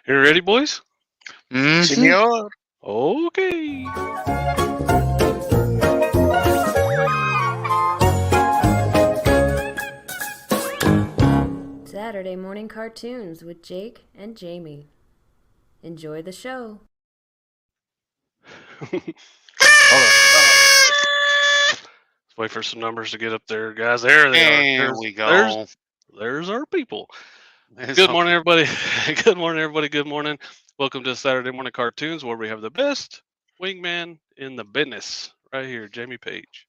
You ready, boys? Senor. Okay. Saturday morning cartoons with Jake and Jamie. Enjoy the show. Hold on. Let's wait for some numbers to get up there, guys. There they are. There we go. There's our people. There's Good our morning, people. everybody. Good morning, everybody. Good morning. Welcome to Saturday morning cartoons, where we have the best wingman in the business. Right here, Jamie Page.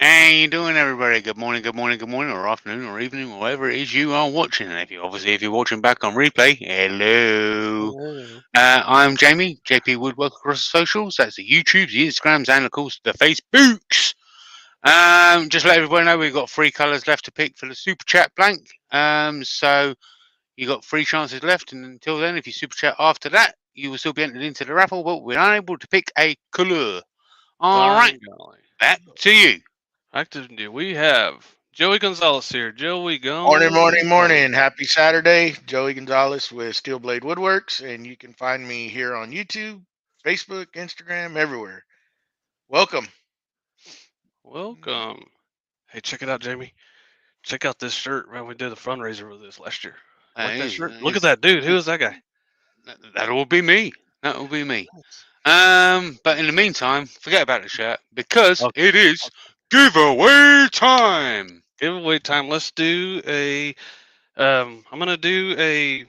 How you doing, everybody? Good morning, good morning, good morning, or afternoon, or evening, or whatever it is you are watching. And if you're watching back on replay, hello. I'm Jamie, JP Woodwork across the socials. That's the YouTubes, the Instagrams, and of course the Facebooks. Just let everybody know we've got 3 colours left to pick for the super chat blank. So you got 3 chances left, and until then, if you super chat after that, you will still be entered into the raffle. But we're unable to pick a colour. All right, back to you. Active we have Joey Gonzalez here. Joey Morning, Gonzalez. morning, morning. Happy Saturday. Joey Gonzalez with Steel Blade Woodworks, and you can find me here on YouTube, Facebook, Instagram, everywhere. Welcome. Welcome. Hey, check it out, Jamie. Check out this shirt. Man, we did a fundraiser with this last year. Like that shirt. Look at that dude. Who is that guy? That will be me. That will be me. But in the meantime, forget about the shirt because it is giveaway time. Giveaway time. Let's do a. I'm gonna do a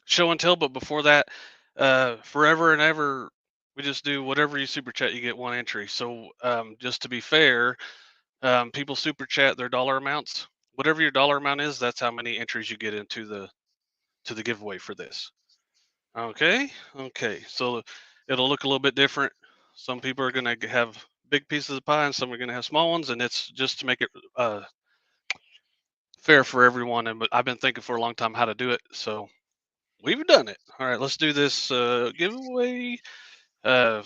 show and tell, but before that, forever and ever, we just do whatever you super chat, you get 1 entry. So, just to be fair, people super chat their dollar amounts. Whatever your dollar amount is, that's how many entries you get into the giveaway for this. Okay. So it'll look a little bit different. Some people are gonna have big pieces of pie, and some are gonna have small ones, and it's just to make it fair for everyone. And but I've been thinking for a long time how to do it, so we've done it. All right, let's do this giveaway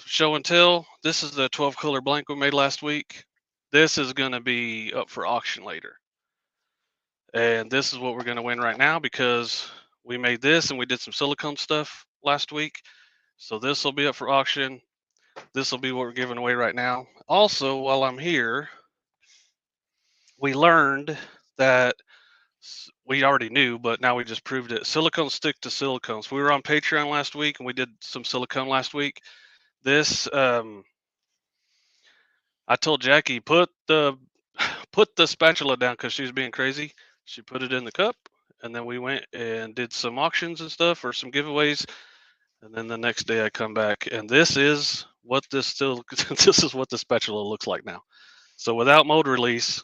show and tell. This is the 12 color blank we made last week. This is going to be up for auction later. And this is what we're going to win right now because we made this and we did some silicone stuff last week. So this will be up for auction. This will be what we're giving away right now. Also, while I'm here, we learned that we already knew, but now we just proved it. Silicone stick to silicone. So we were on Patreon last week and we did some silicone last week. This, I told Jackie, put the spatula down because she was being crazy. She put it in the cup, and then we went and did some auctions and stuff or some giveaways. And then the next day I come back, and this is what this is what the spatula looks like now. So without mold release,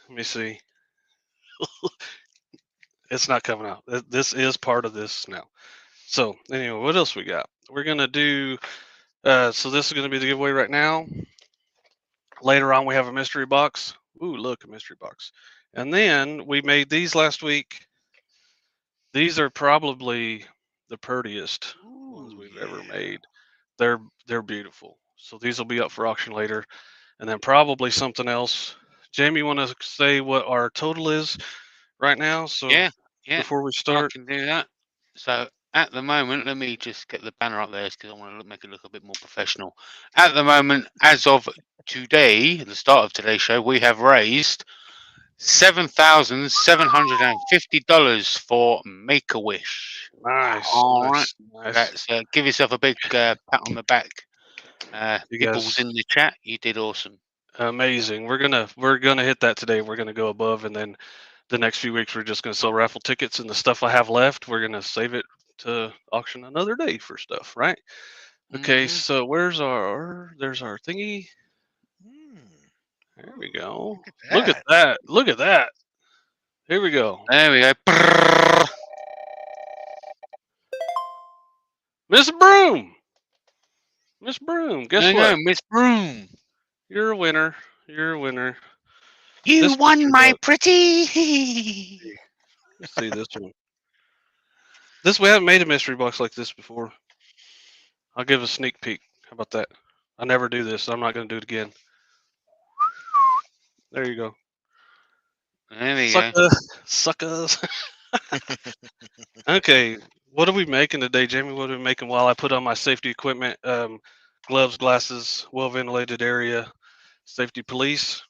let me see. It's not coming out. This is part of this now. So anyway, what else we got? We're gonna do. So this is gonna be the giveaway right now. Later on, we have a mystery box. Ooh, look, a mystery box. And then we made these last week. These are probably the prettiest ones we've ever made. They're beautiful. So these will be up for auction later. And then probably something else. Jamie, you want to say what our total is right now? So Yeah. Before we start, I can do that. So at the moment, let me just get the banner up there because I want to make it look a bit more professional. At the moment, as of today, the start of today's show, we have raised $7,750 for Make-A-Wish. nice. All right. Nice. That's give yourself a big pat on the back. You People's guys, in the chat, you did awesome. amazing. We're gonna hit that today. We're gonna go above, and then the next few weeks we're just gonna sell raffle tickets, and the stuff I have left, we're gonna save it to auction another day for stuff, right? Okay, so there's our thingy. There we go. Look at that. Look at that. Here we go. There we go. Miss Broom. Miss Broom. Guess what? Miss Broom. You're a winner. You're a winner. You This won, my box. pretty. Let's see this one. We haven't made a mystery box like this before. I'll give a sneak peek. How about that? I never do this, so I'm not going to do it again. There you go. There we go. Suckers. Okay, what are we making today, Jamie? What are we making while I put on my safety equipment? Gloves, glasses, well ventilated area, safety police.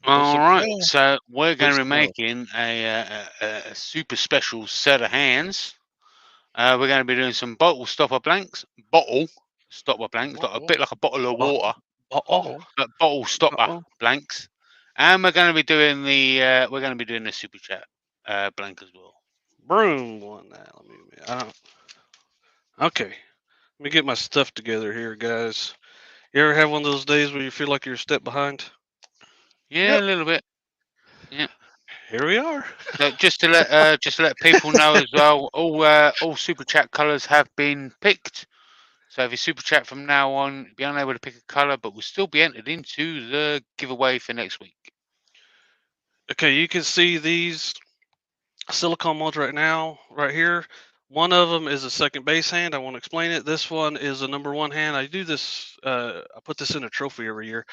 All right, Yeah. so we're going Please to be come up. making a super special set of hands. We're going to be doing some bottle stopper blanks, like a bit like a bottle of water, Oh, but bottle stopper oh. blanks. And we're going to be doing the super chat blank as well. Broom won that. Okay, let me get my stuff together here, guys. You ever have one of those days where you feel like you're a step behind? Yeah, Yep. a little bit. Yeah. Here we are. So just to let people know as well, all super chat colours have been picked. So if you super chat from now on, be unable to pick a colour, but will still be entered into the giveaway for next week. Okay, you can see these silicone molds right now, right here. One of them is a second base hand. I want to explain it. This one is a number one hand. I do this. I put this in a trophy every year.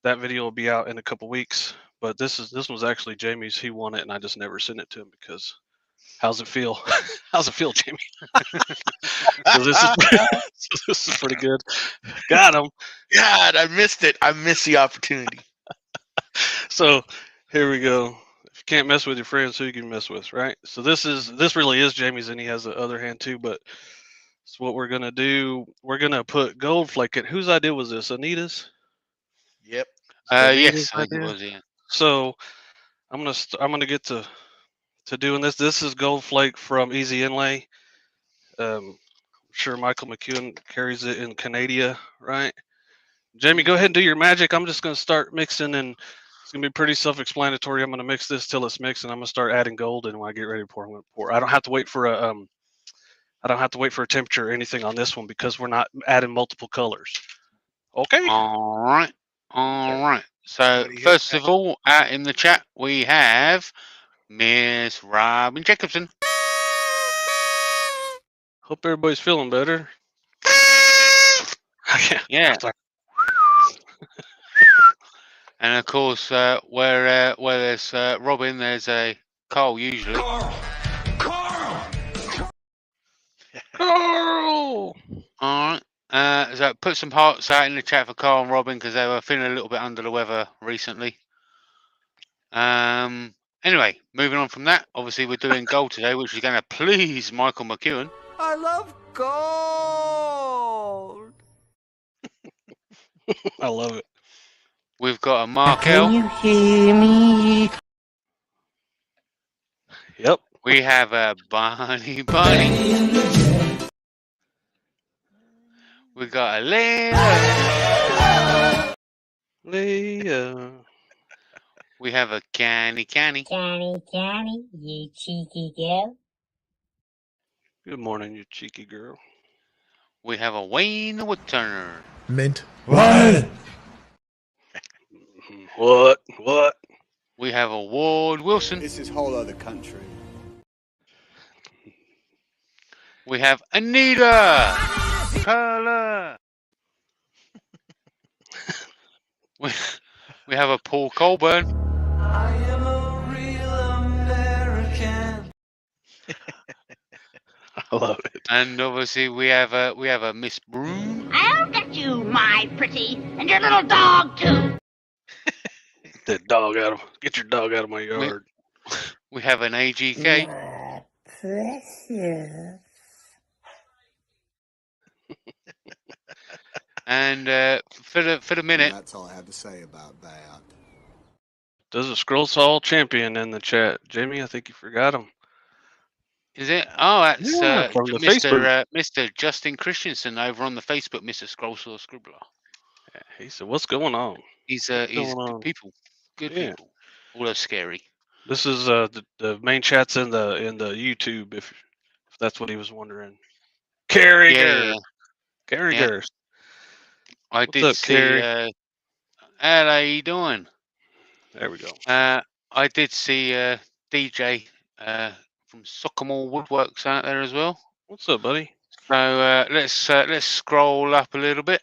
That video will be out in a couple weeks. But this was actually Jamie's. He won it, and I just never sent it to him because how's it feel? How's it feel, Jamie? So this is this is pretty good. Got him. God, I missed it. I missed the opportunity. So here we go. If you can't mess with your friends, who you can mess with, right? So this really is Jamie's, and he has the other hand too. But it's what we're gonna do. We're gonna put gold flake in. Whose idea was this? Anita's. Yep. Anita's Yes, I think it idea. was. Yeah. So I'm gonna get to doing this. This is gold flake from Easy Inlay. I'm sure Michael McEwen carries it in Canada, right? Jamie, go ahead and do your magic. I'm just gonna start mixing, and it's gonna be pretty self-explanatory. I'm gonna mix this till it's mixed, and I'm gonna start adding gold. And when I get ready to pour, I'm gonna pour. I don't have to wait for a temperature or anything on this one because we're not adding multiple colors. Okay. All right. All right. So Somebody hit first that. of all, out in the chat we have Miss Robin Jacobson. Hope everybody's feeling better. Yeah. Sorry. And of course, where there's Robin, there's a Carl usually. Carl. All right. So put some hearts out in the chat for Carl and Robin because they were feeling a little bit under the weather recently. Anyway, moving on from that, obviously we're doing gold today, which is going to please Michael McEwen. I love gold. I love it. We've got a Markel. Can you hear me? Yep. We have a Bunny Bunny. We got a Leila. Leah. We have a Canny Canny. Canny, you cheeky girl. Good morning, you cheeky girl. We have a Wayne the Woodturner. Mint. What? What? What? We have a Ward Wilson. This is whole other country. We have Anita. Color. we have a Paul Colburn. I am a real American. I love it. And obviously we have a Miss Broom. I'll get you, my pretty, and your little dog, too. That dog out of get your dog out of my yard. We have an AGK. Precious. And for the minute, That's all I have to say about that. There's a Scroll Saw champion in the chat. Jamie, I think you forgot him. is it? Oh, that's Yeah, from the Facebook. Mr. Justin Christensen over on the Facebook, Mr. Scrollsaw Scribbler. He said, "What's going on?" He's going good on? people. Good Yeah. people. Although scary. This is the main chat's in the YouTube if that's what he was wondering. Carrier. Yeah. Carrier. I What's did up, see Carrie? how you doing? There we go. I did see DJ from Sockmore Woodworks out there as well. What's up, buddy? So let's scroll up a little bit.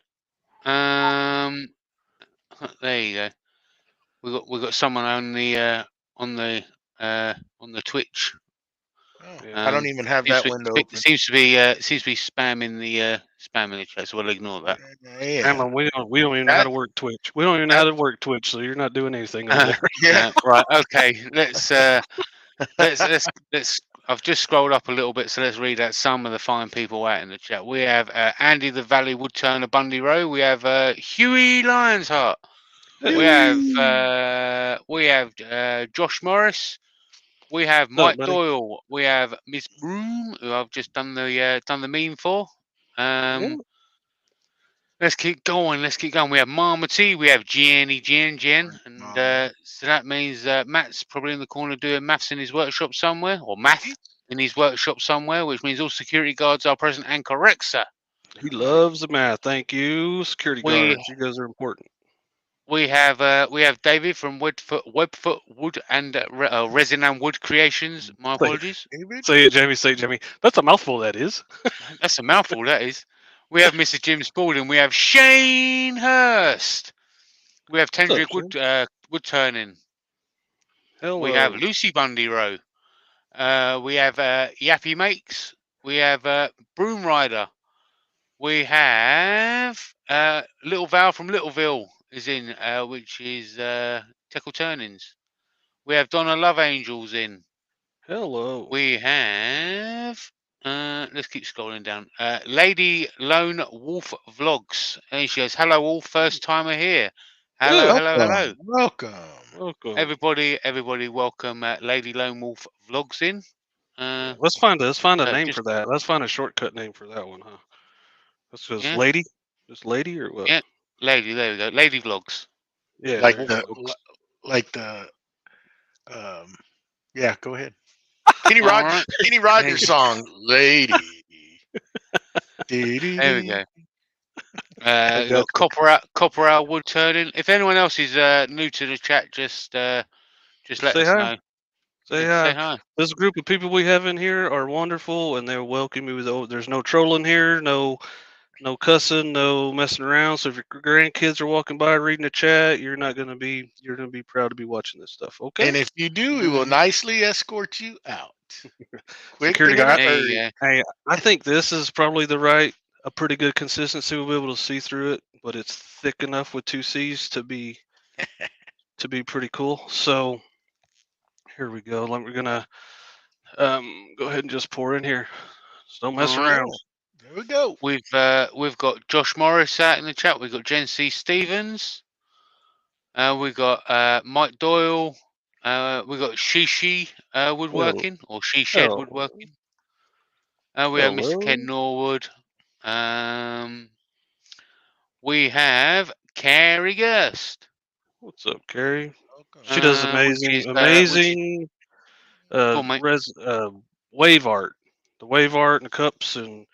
There you go. We got someone on the Twitch Oh, Yeah. I don't even have Seems that to, window be- open. seems to be spamming the chat, so we'll ignore that. Yeah. Grandma, we don't even know how to work Twitch. We don't even know how to work Twitch, so you're not doing anything over there. Yeah. Right. Okay. Let's. I've just scrolled up a little bit, so let's read out some of the fine people out in the chat. We have Andy the Valley Woodturner Bundy Row. We have Huey Lionheart. We have Josh Morris. We have What's up, Mike buddy? Doyle. We have Miss Broom, who I've just done the meme for. Yeah. Let's keep going. Let's keep going. We have Mama T. We have Jen, and Mama. so that means Matt's probably in the corner doing maths in his workshop somewhere, or math in his workshop somewhere, which means all security guards are present and correct, sir. He loves the math. Thank you, security We guards. You guys are important. we have David from Webfoot Wood and Resin and Wood Creations. My apologies. David? Say it, Jamie. Say it, Jamie. That's a mouthful. That is. That's a mouthful. That is. We have Mr. Jim Spalding. We have Shane Hurst. We have What's up, Tendrick Wood Turning. Hello. We have Lucy Bundy Row. We have Yappy Makes. We have Broom Rider. We have Little Val from Littleville is in, which is Tickle Turnings. We have Donna Love Angels in. Hello. We have let's keep scrolling down. Lady Lone Wolf Vlogs. And she goes, "Hello all, first timer here. Hello, hello. Welcome. Welcome. Everybody, welcome Lady Lone Wolf Vlogs in. Let's find a name just- for that. Let's find a shortcut name for that one, huh? That's just Yeah. lady. Just lady or what? Yeah. Lady, there we go. Lady Vlogs. Yeah. Like Wolf the, Vlogs. like the, yeah. Go ahead. Kenny All right. Kenny Rogers song, "Lady." There we go. I Got gotcha. Copper Owl Wood Turning. If anyone else is new to the chat, just let Say us hi. know. Say Yeah, hi. say hi. This group of people we have in here are wonderful, and they'll welcome you with. There's no trolling here, no cussing, no messing around. So if your grandkids are walking by reading the chat, you're gonna be proud to be watching this stuff. Okay. And if you do, we will nicely escort you out. Quick Security and in a guy. There hurry. you go. Hey, I think this is probably a pretty good consistency. We'll be able to see through it, but it's thick enough with 2 C's to be pretty cool. So here we go. We're gonna go ahead and just pour in here. So don't mess All right. around. There we go. We've got Josh Morris out in the chat. We've got Jen C. Stevens. We've got Mike Doyle. We've got Shishi Woodworking or She Shed Hello. Woodworking. We have Mr. Hello. Ken Norwood. We have Carrie Gerst. What's up, Carrie? Welcome. She does amazing Go on, mate. wave art. The wave art and the cups and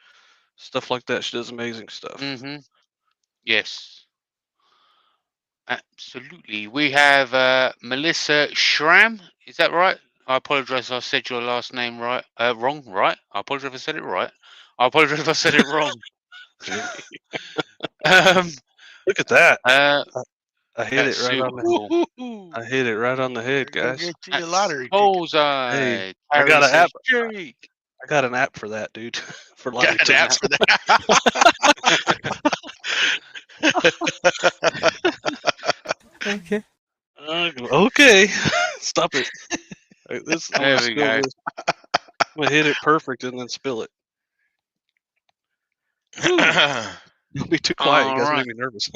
stuff like that. She does amazing stuff. Mm-hmm. Yes. Absolutely. We have Melissa Schramm. Is that right? I apologize if I said your last name right. Wrong, right? I apologize if I said it right. I apologize if I said it wrong. Look at that. I hit That's it right on the super I hit it right on the head, Go guys. get you a lottery ticket. Bullseye. Hey, I got an app. I got an app for that, dude. For lottery Got an app tickets. for that. Okay. Okay. Stop it. There we go. I'm gonna hit it perfect and then spill it. Don't be too quiet. You guys All make me nervous.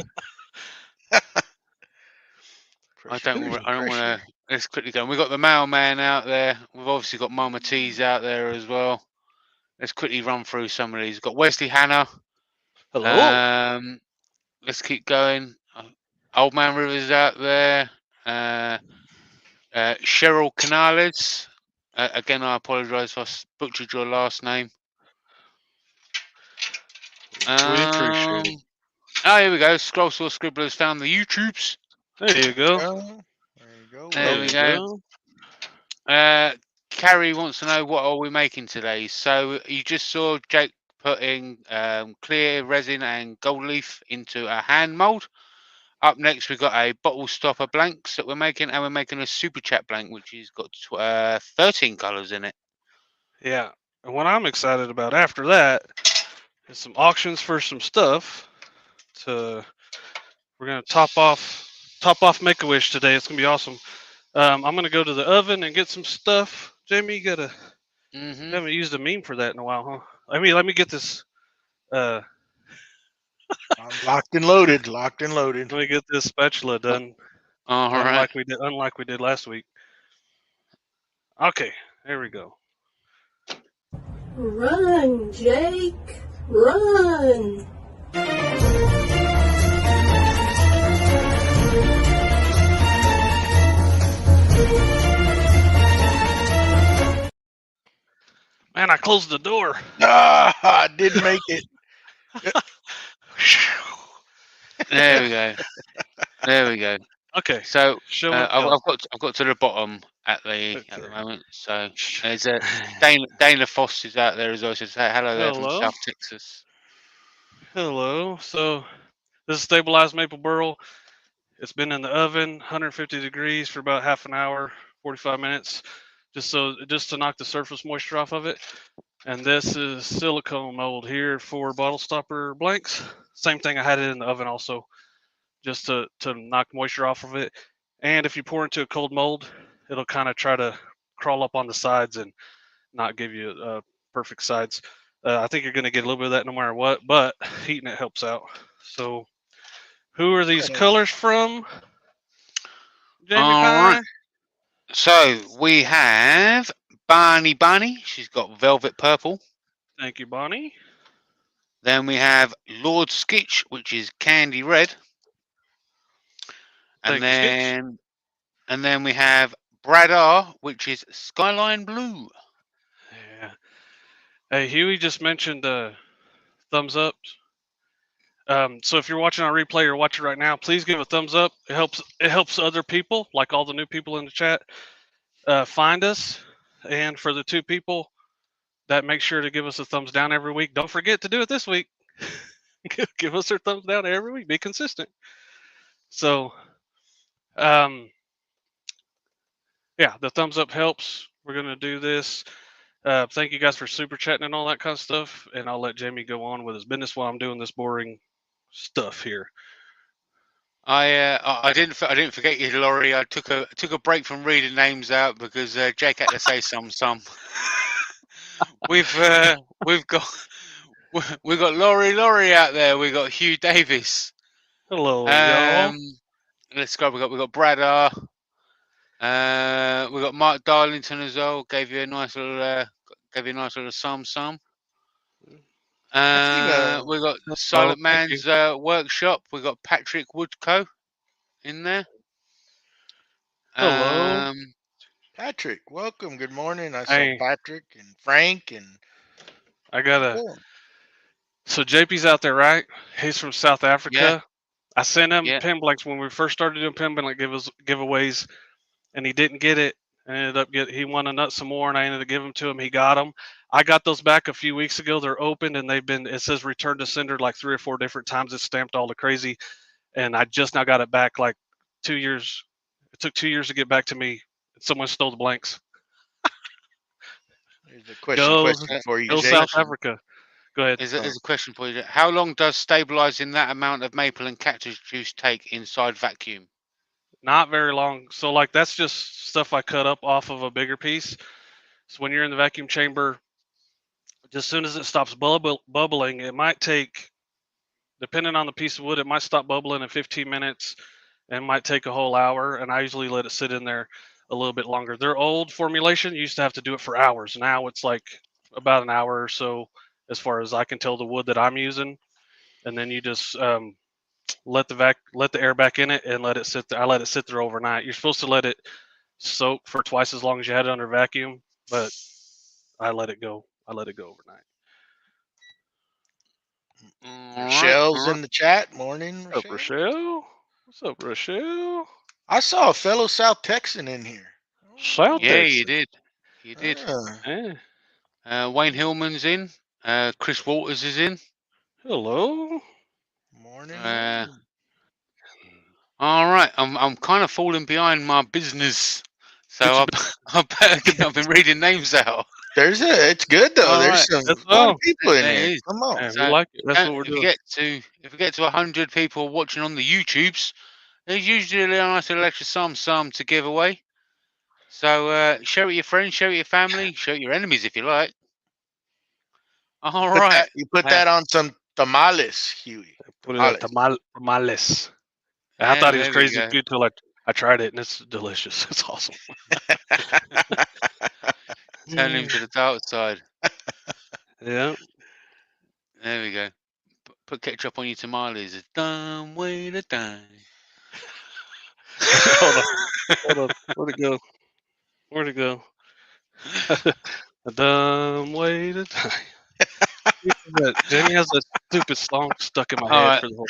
I don't want to. Let's quickly go. We've got the mailman out there. We've obviously got Mama T's out there as well. Let's quickly run through some of these. We've got Wesley Hanna. Hello. Let's keep going. Old Man Rivers out there. Cheryl Canales. Again, I apologise if I butchered your last name. We appreciate it. Oh, here we go. Scroll Saw Scribblers found the YouTubes. There you go. There you go. There we go. Carrie wants to know what are we making today. So you just saw Jake putting clear resin and gold leaf into a hand mold. Up next, we've got a bottle stopper blanks that we're making, and we're making a super chat blank, which has got 13 colours in it. Yeah. And what I'm excited about after that is some auctions for some stuff. We're gonna top off Make-A-Wish today. It's gonna be awesome. I'm gonna go to the oven and get some stuff. Jamie, you haven't used a meme for that in a while, huh? Let me get this. I'm locked and loaded. Locked and loaded. Let me get this spatula done. All right. Unlike we did last week. Okay, there we go. Run, Jake, run! Man, I closed the door. I didn't make it. There we go. There we go. Okay. So I've got to the bottom at the moment. So there's Dana Foss is out there as well. So say hello there from South Texas. Hello. So this is stabilized maple burl. It's been in the oven, 150 degrees for about half an hour, 45 minutes, just to knock the surface moisture off of it. And this is silicone mold here for bottle stopper blanks. Same thing, I had it in the oven also, just to knock moisture off of it. And if you pour into a cold mold, it'll kind of try to crawl up on the sides and not give you perfect sides. I think you're going to get a little bit of that no matter what, but heating it helps out. So who are these colors from? Jamie Pie? Right. So we have Barney. She's got velvet purple. Thank you, Bonnie. Then we have Lord Skitch, which is candy red. And then we have Brad R, which is skyline blue. Yeah. Hey, Huey just mentioned thumbs up. So if you're watching on replay or watching right now, please give a thumbs up. It helps other people, like all the new people in the chat, find us. And for the 2 people that make sure to give us a thumbs down every week, don't forget to do it this week. Give us our thumbs down every week. Be consistent. So, yeah, the thumbs up helps. We're gonna do this. Thank you guys for super chatting and all that kind of stuff. And I'll let Jamie go on with his business while I'm doing this boring stuff here. I didn't forget you, Laurie. I took a break from reading names out because Jake had to say some. We've got Laurie out there. We've got Hugh Davis. Hello, y'all. Let's go. We got Brad R. We got Mark Darlington as well. Gave you a nice little sum. We got Silent Man's Workshop. We got Patrick Woodco in there. Hello, Patrick. Welcome. Good morning. I saw Patrick and Frank and. So JP's out there, right? He's from South Africa. Yeah. I sent him pin blanks when we first started doing pin blank giveaways, and he didn't get it. He wanted some more, and I ended up giving them to him. He got them. I got those back a few weeks ago. They're opened, and it says return to sender like 3 or 4 different times. It's stamped all the crazy, and I just now got it back like 2 years. It took 2 years to get back to me. Someone stole the blanks. There's a question for you, Jake. South Africa. Go ahead. There's a question for you. How long does stabilizing that amount of maple and cactus juice take inside vacuum? Not very long. So like that's just stuff I cut up off of a bigger piece. So when you're in the vacuum chamber, as soon as it stops bubbling, it might take, depending on the piece of wood, it might stop bubbling in 15 minutes and might take a whole hour. And I usually let it sit in there a little bit longer. Their old formulation used to have to do it for hours. Now it's like about an hour or so, as far as I can tell, the wood that I'm using. And then you just let the air back in it and let it sit there. I let it sit there overnight. You're supposed to let it soak for twice as long as you had it under vacuum, but I let it go. I let it go overnight. Rochelle's in the chat. Morning, Rochelle. What's up, Rochelle? What's up, Rochelle? I saw a fellow South Texan in here. South Texas. You did. You did. Wayne Hillman's in. Chris Waters is in. Hello. Morning. All right. I'm kind of falling behind my business, so I've been reading names out. It's good though. All There's right. some That's fun all. people in There here. it is. Come on. Yeah, we So like it. That's what we're if we doing. get to 100 people watching on the YouTubes, there's usually a nice little extra some to give away. So share it with your friends, share it with your family, share it with your enemies if you like. All right. You put that on some tamales, Huey. Put it at Tamales. tamales. I Yeah, thought he was there we crazy go. too till I tried it and it's delicious. It's awesome. Turn him to the dark side. Yeah. There we go. Put ketchup on your tamales. A dumb way to die. Hold on. Where'd it go? Where'd it go? A dumb way to die. Jamie has that stupid song stuck in my All head right. for the whole.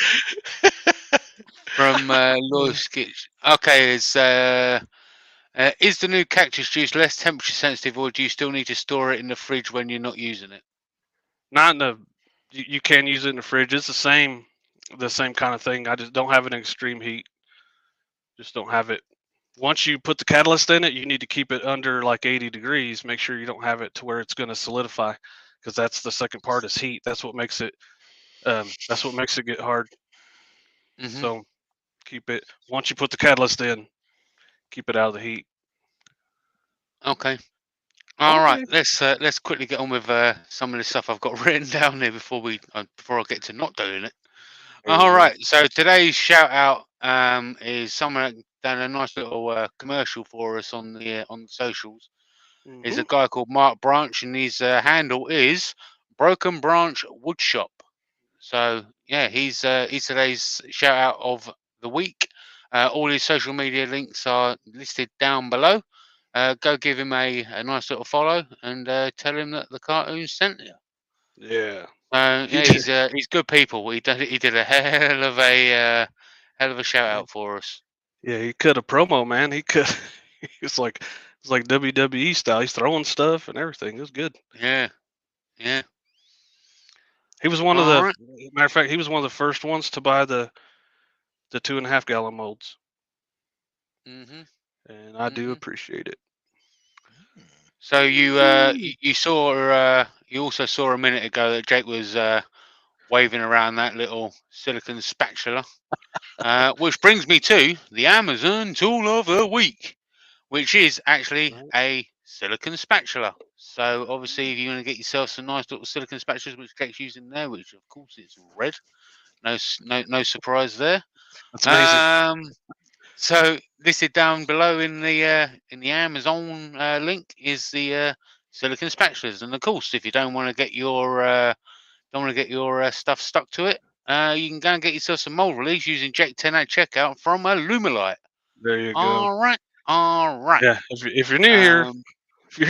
From Lloyd Skitch. Okay, is the new cactus juice less temperature sensitive, or do you still need to store it in the fridge when you're not using it? Not in the. You can use it in the fridge. It's the same kind of thing. I just don't have it in extreme heat. Just don't have it. Once you put the catalyst in it, you need to keep it under like 80 degrees. Make sure you don't have it to where it's going to solidify, because that's the second part is heat. That's what makes it. That's what makes it get hard. Mm-hmm. So keep it. Once you put the catalyst in, keep it out of the heat. Okay. All right. Let's quickly get on with some of the stuff I've got written down here before I get to not doing it. All right. So today's shout out is someone done a nice little commercial for us on the socials. Is a guy called Mark Branch, and his handle is Broken Branch Woodshop. So yeah, he's today's shout out of the week. All his social media links are listed down below. Go give him a nice little follow and tell him that the cartoon sent you. Yeah. Yeah, he's good people. He did a hell of a shout out for us. Yeah, he cut a promo, man. He cut. It's like WWE style. He's throwing stuff and everything. It was good. Yeah. He was one of the All right. matter of fact. He was one of the first ones to buy the 2.5 gallon molds, Mm-hmm. and I do appreciate it. So you also saw a minute ago that Jake was waving around that little silicon spatula, which brings me to the Amazon tool of the week, which is actually a silicon spatula. So obviously, if you want to get yourself some nice little silicon spatulas, which Jake's using there, which of course is red, no surprise there. That's amazing. So listed down below in the Amazon link is the silicon spatulas, and of course, if you don't want to get your stuff stuck to it, you can go and get yourself some mold release using Jake 10 at checkout from ALUMILITE. There you go. All right. Yeah, if you're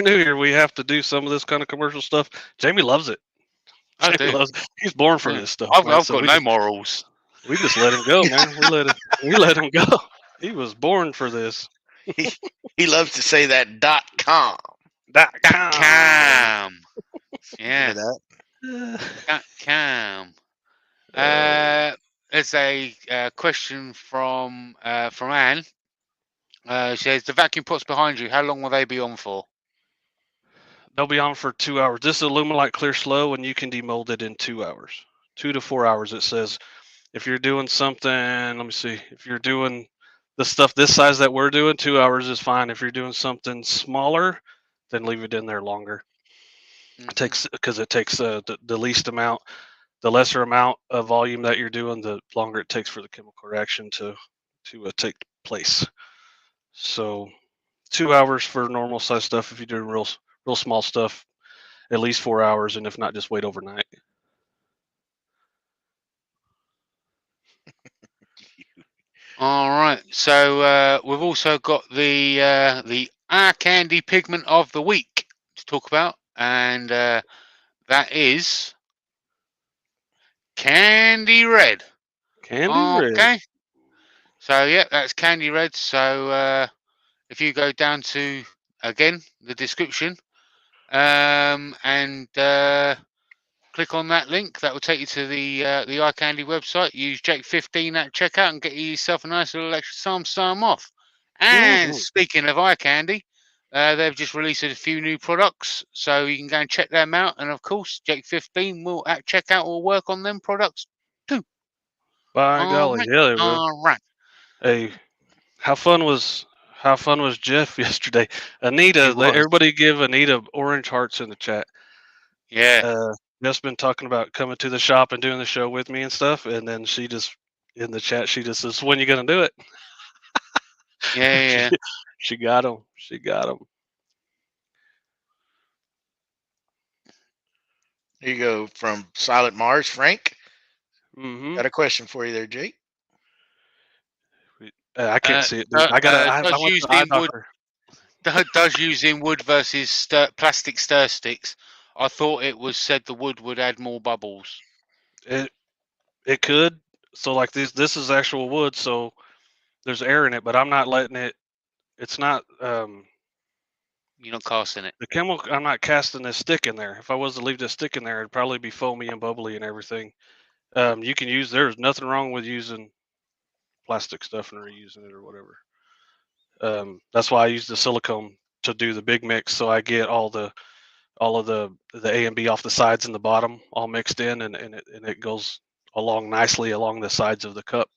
new here, we have to do some of this kind of commercial stuff. Jamie loves it. Jamie loves it. He's born for this stuff. I've man, got no morals. We just let him go, man. We let him go. He was born for this. He loves to say that .com. .com. Yeah. .com. There's a question from Anne. She says, the vacuum pots behind you, how long will they be on for? They'll be on for 2 hours. This is ALUMILITE Clear Slow, and you can demold it in 2 hours. 2 to 4 hours, it says. If you're doing something, let me see. If you're doing the stuff this size that we're doing, 2 hours is fine. If you're doing something smaller, then leave it in there longer. It takes the least amount, the lesser amount of volume that you're doing, the longer it takes for the chemical reaction to take place. So 2 hours for normal size stuff. If you do real small stuff, at least 4 hours, and if not, just wait overnight. All right. So we've also got the eye candy pigment of the week to talk about, and that is Candy Red. Candy Red. Okay. So yeah, that's Candy Red. So if you go down to again the description, and click on that link, that will take you to the eye candy website. Use Jake 15 at checkout and get yourself a nice little extra some off. And speaking of eye candy, They've just released a few new products, so you can go and check them out. And of course, Jake 15 will at checkout will work on them products too. By golly, yeah, they will. All right. Hey, how fun was Jeff yesterday? Anita, It was. everybody give Anita orange hearts in the chat. Yeah. Jeff's been talking about coming to the shop and doing the show with me and stuff, and then she just in the chat she just says, "When you gonna do it?" Yeah. She got him. She got him. Here you go from Silent Mars, Frank. Mm-hmm. Got a question for you there, Jake. I can't see it. Dude. I does went use to the eye in wood. doctor. Does use in wood versus plastic stir sticks. I thought it was said the wood would add more bubbles. It could. So like this is actual wood, so there's air in it, but I'm not letting it. It's not. You're not casting it. The chemical. I'm not casting this stick in there. If I was to leave this stick in there, it'd probably be foamy and bubbly and everything. You can use. There's nothing wrong with using plastic stuff and reusing it or whatever. That's why I use the silicone to do the big mix, so I get all of the A and B off the sides and the bottom all mixed in, and it goes along nicely along the sides of the cup.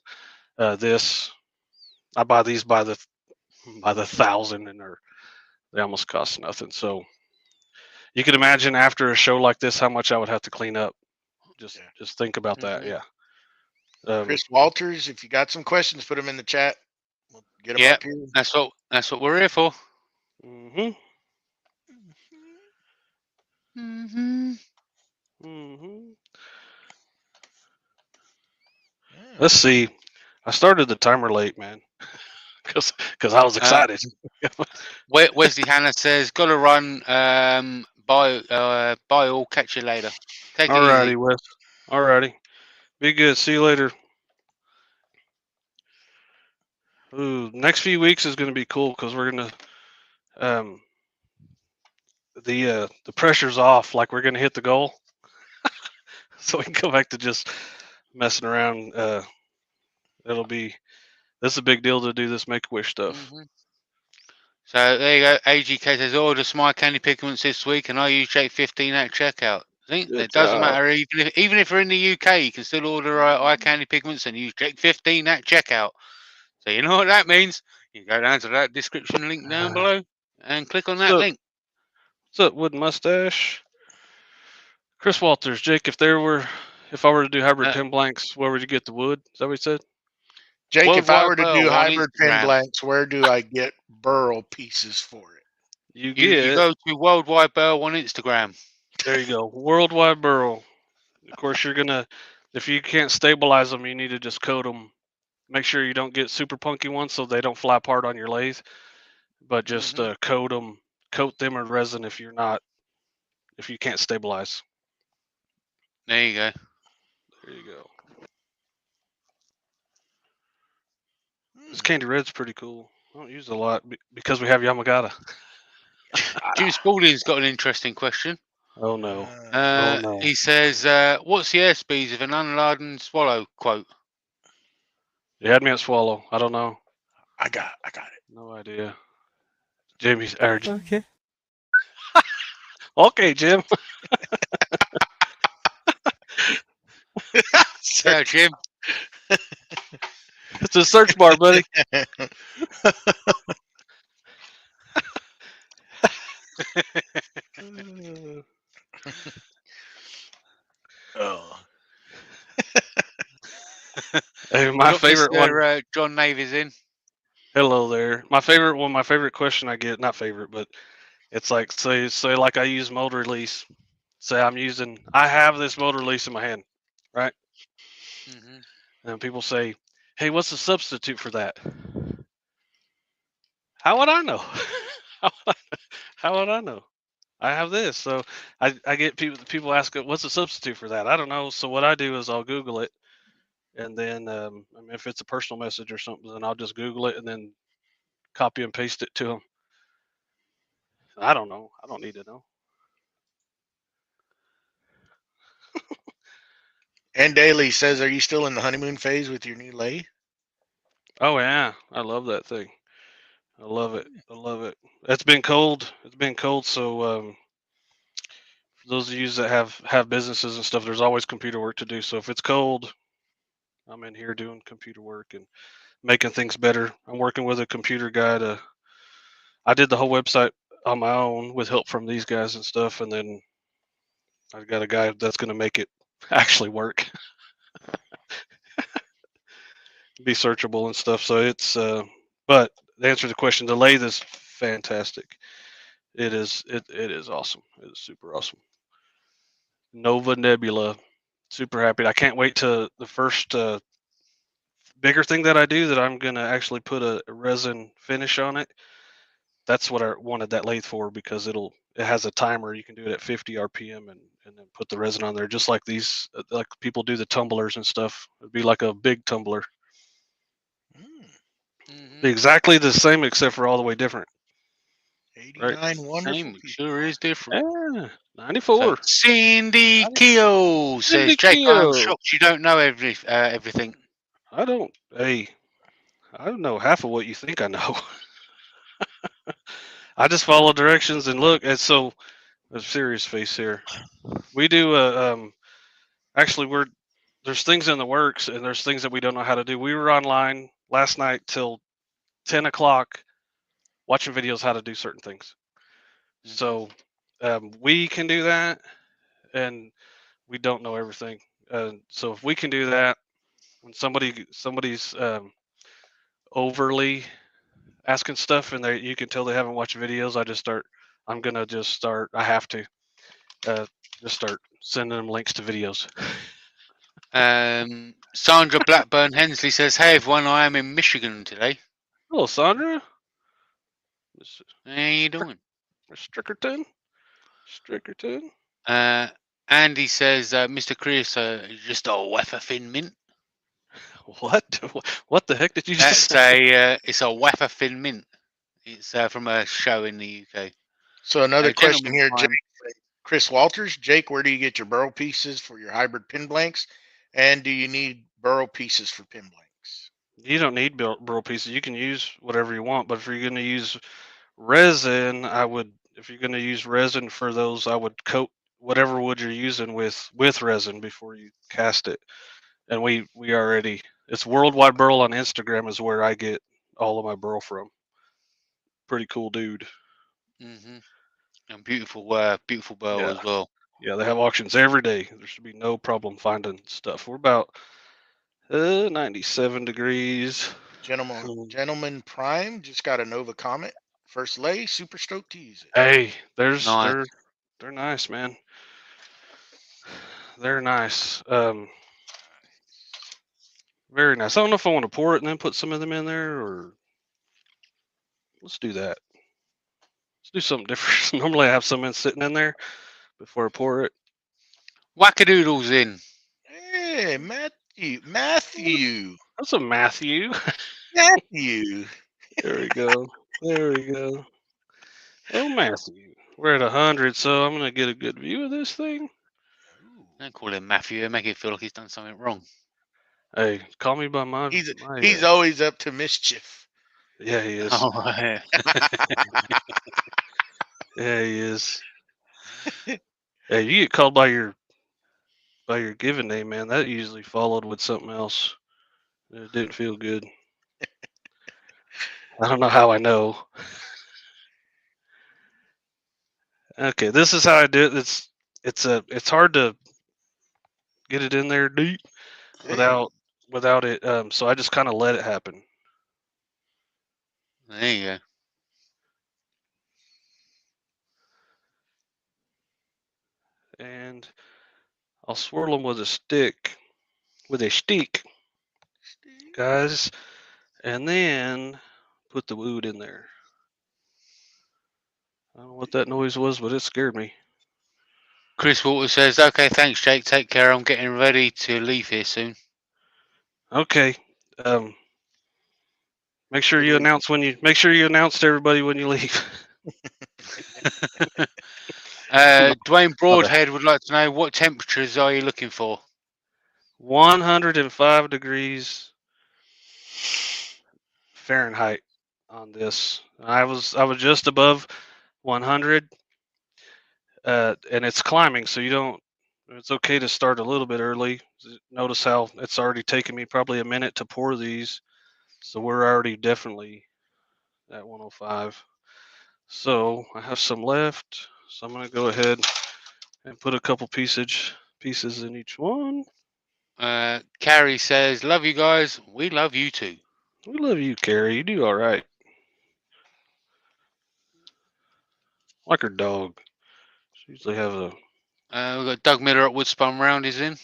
This I buy these by the 1,000, and they almost cost nothing. So you can imagine after a show like this how much I would have to clean up. Just think about that. Yeah. Chris Walters, if you got some questions, put them in the chat. We'll get them up here. That's what we're here for. Mm-hmm. Mm-hmm. Mm-hmm. Let's see. I started the timer late, man, because I was excited. Wesley Hannah says, "Gotta run. Bye all. Catch you later. Take it Alrighty, easy." Wes. Alrighty. Be good. See you later. Ooh, next few weeks is going to be cool because we're going to the pressure's off. Like we're going to hit the goal, so we can go back to just messing around. This is a big deal to do this Make-A-Wish stuff. Mm-hmm. So there you go. AGK says, "Order some eye candy pigments this week, and I use Jake 15 at checkout." I think it doesn't matter even if you're in the UK, you can still order eye candy pigments and use Jake 15 at checkout. So you know what that means? You go down to that description link down below and click on that link. What's up, Wood Mustache? Chris Walters, Jake, if I were to do hybrid pen blanks, where would you get the wood? Is that what he said? Jake, if I were to do hybrid pen blanks, where do I get burl pieces for it? You go to Worldwide Burl on Instagram. There you go. Worldwide Burl. Of course, if you can't stabilize them, you need to just coat them. Make sure you don't get super punky ones so they don't fly apart on your lathe. But just coat them in resin if you can't stabilize. There you go. There you go. This Candy Red's pretty cool. I don't use it a lot because we have Yamagata. Jim Spalding's got an interesting question. Oh no. He says, "What's the airspeeds of an unladen swallow?" Quote. You had me at swallow. I don't know. I got it. No idea. Jamie's urgent. Okay. Okay, Jim. Yeah, Jim. It's a search bar, buddy. Oh. Hey, my favorite one. John Navy's in. Hello there. My favorite question I get, not favorite, but it's like, say like I use mold release. Say I have this mold release in my hand, right? And people say, "Hey, what's the substitute for that?" How would I know? How would I know? I have this, so I get people ask, "What's the substitute for that?" I don't know. So what I do is I'll Google it, and then if it's a personal message or something, then I'll just Google it and then copy and paste it to them. I don't know. I don't need to know. And Daly says, "Are you still in the honeymoon phase with your new lathe?" Oh yeah, I love that thing. I love it. I love it. It's been cold. It's been cold. So for those of you that have businesses and stuff, there's always computer work to do. So if it's cold, I'm in here doing computer work and making things better. I'm working with a computer guy to. I did the whole website on my own with help from these guys and stuff, and then I got a guy that's going to make it actually work, be searchable and stuff. So it's. But to answer the question, the lathe is fantastic. It is. It is awesome. It is super awesome. Nova Nebula. Super happy. I can't wait to the first bigger thing that I do that I'm gonna actually put a resin finish on it. That's what I wanted that lathe for because it has a timer. You can do it at 50 RPM and then put the resin on there, just like these like people do the tumblers and stuff. It'd be like a big tumbler, Mhm. Be exactly the same except for all the way different. 89 wonderful Same, people. sure is different. Yeah, So 94. Cindy Keogh says, Cindy Jake, I'm Keogh. shocked you don't know everything. I don't. Hey, I don't know half of what you think I know. I just follow directions and look. And so, a serious face here. We do actually there's things in the works and there's things that we don't know how to do. We were online last night till 10 o'clock watching videos how to do certain things. So we can do that, and we don't know everything. So if we can do that, when somebody's overly asking stuff and you can tell they haven't watched videos, I'm gonna just start. I have to just start sending them links to videos. Sandra Blackburn Hensley says, hey everyone, I am in Michigan today. Hello, Sandra. How you doing? Strickerton. Andy says, Mr. Chris, just a wafer thin mint. What? What the heck did you just say? It's a wafer thin mint. It's from a show in the UK. So another question here, Jake. Chris Walters. Jake, where do you get your burrow pieces for your hybrid pin blanks? And do you need burrow pieces for pin blanks? You don't need burl pieces. You can use whatever you want, but if you're going to use resin, if you're going to use resin for those, I would coat whatever wood you're using with resin before you cast it. And it's Worldwide Burl on Instagram is where I get all of my burl from. Pretty cool dude. And beautiful burl as well. Yeah, they have auctions every day. There should be no problem finding stuff. We're about 97 degrees. Gentleman Prime just got a Nova comment. First lay, super stoked to use it. Hey, they're nice, man. They're nice. Very nice. I don't know if I want to pour it and then put some of them in there, or let's do that. Let's do something different. Normally I have some sitting in there before I pour it. Wackadoodles in. Hey, Matthew. That's a Matthew. Matthew. There we go. Oh, Matthew. We're at 100, so I'm gonna get a good view of this thing. Don't call him Matthew. Make it feel like he's done something wrong. Hey, call me by my. He's always up to mischief. Yeah, he is. Oh, yeah. Yeah, he is. Hey, you get called by your given name, man. That usually followed with something else. It didn't feel good. I don't know how I know. Okay, this is how I do it. It's hard to get it in there deep without it. So I just kind of let it happen. There you go. And I'll swirl them with a stick, guys, and then put the wood in there. I don't know what that noise was, but it scared me. Chris Walters says, okay, thanks, Jake. Take care. I'm getting ready to leave here soon. Okay. Make sure you announce to everybody when you leave. Dwayne Broadhead would like to know, what temperatures are you looking for? 105 degrees Fahrenheit. on this. I was just above 100, and it's climbing, so you don't. It's okay to start a little bit early. Notice how it's already taken me probably a minute to pour these, so we're already definitely at 105. So I have some left, so I'm gonna go ahead and put a couple pieces in each one. Carrie says, "Love you guys. We love you too." We love you, Carrie. You do all right. Like her dog. She usually have a. We've got Doug Miller at Woodspun Round is in.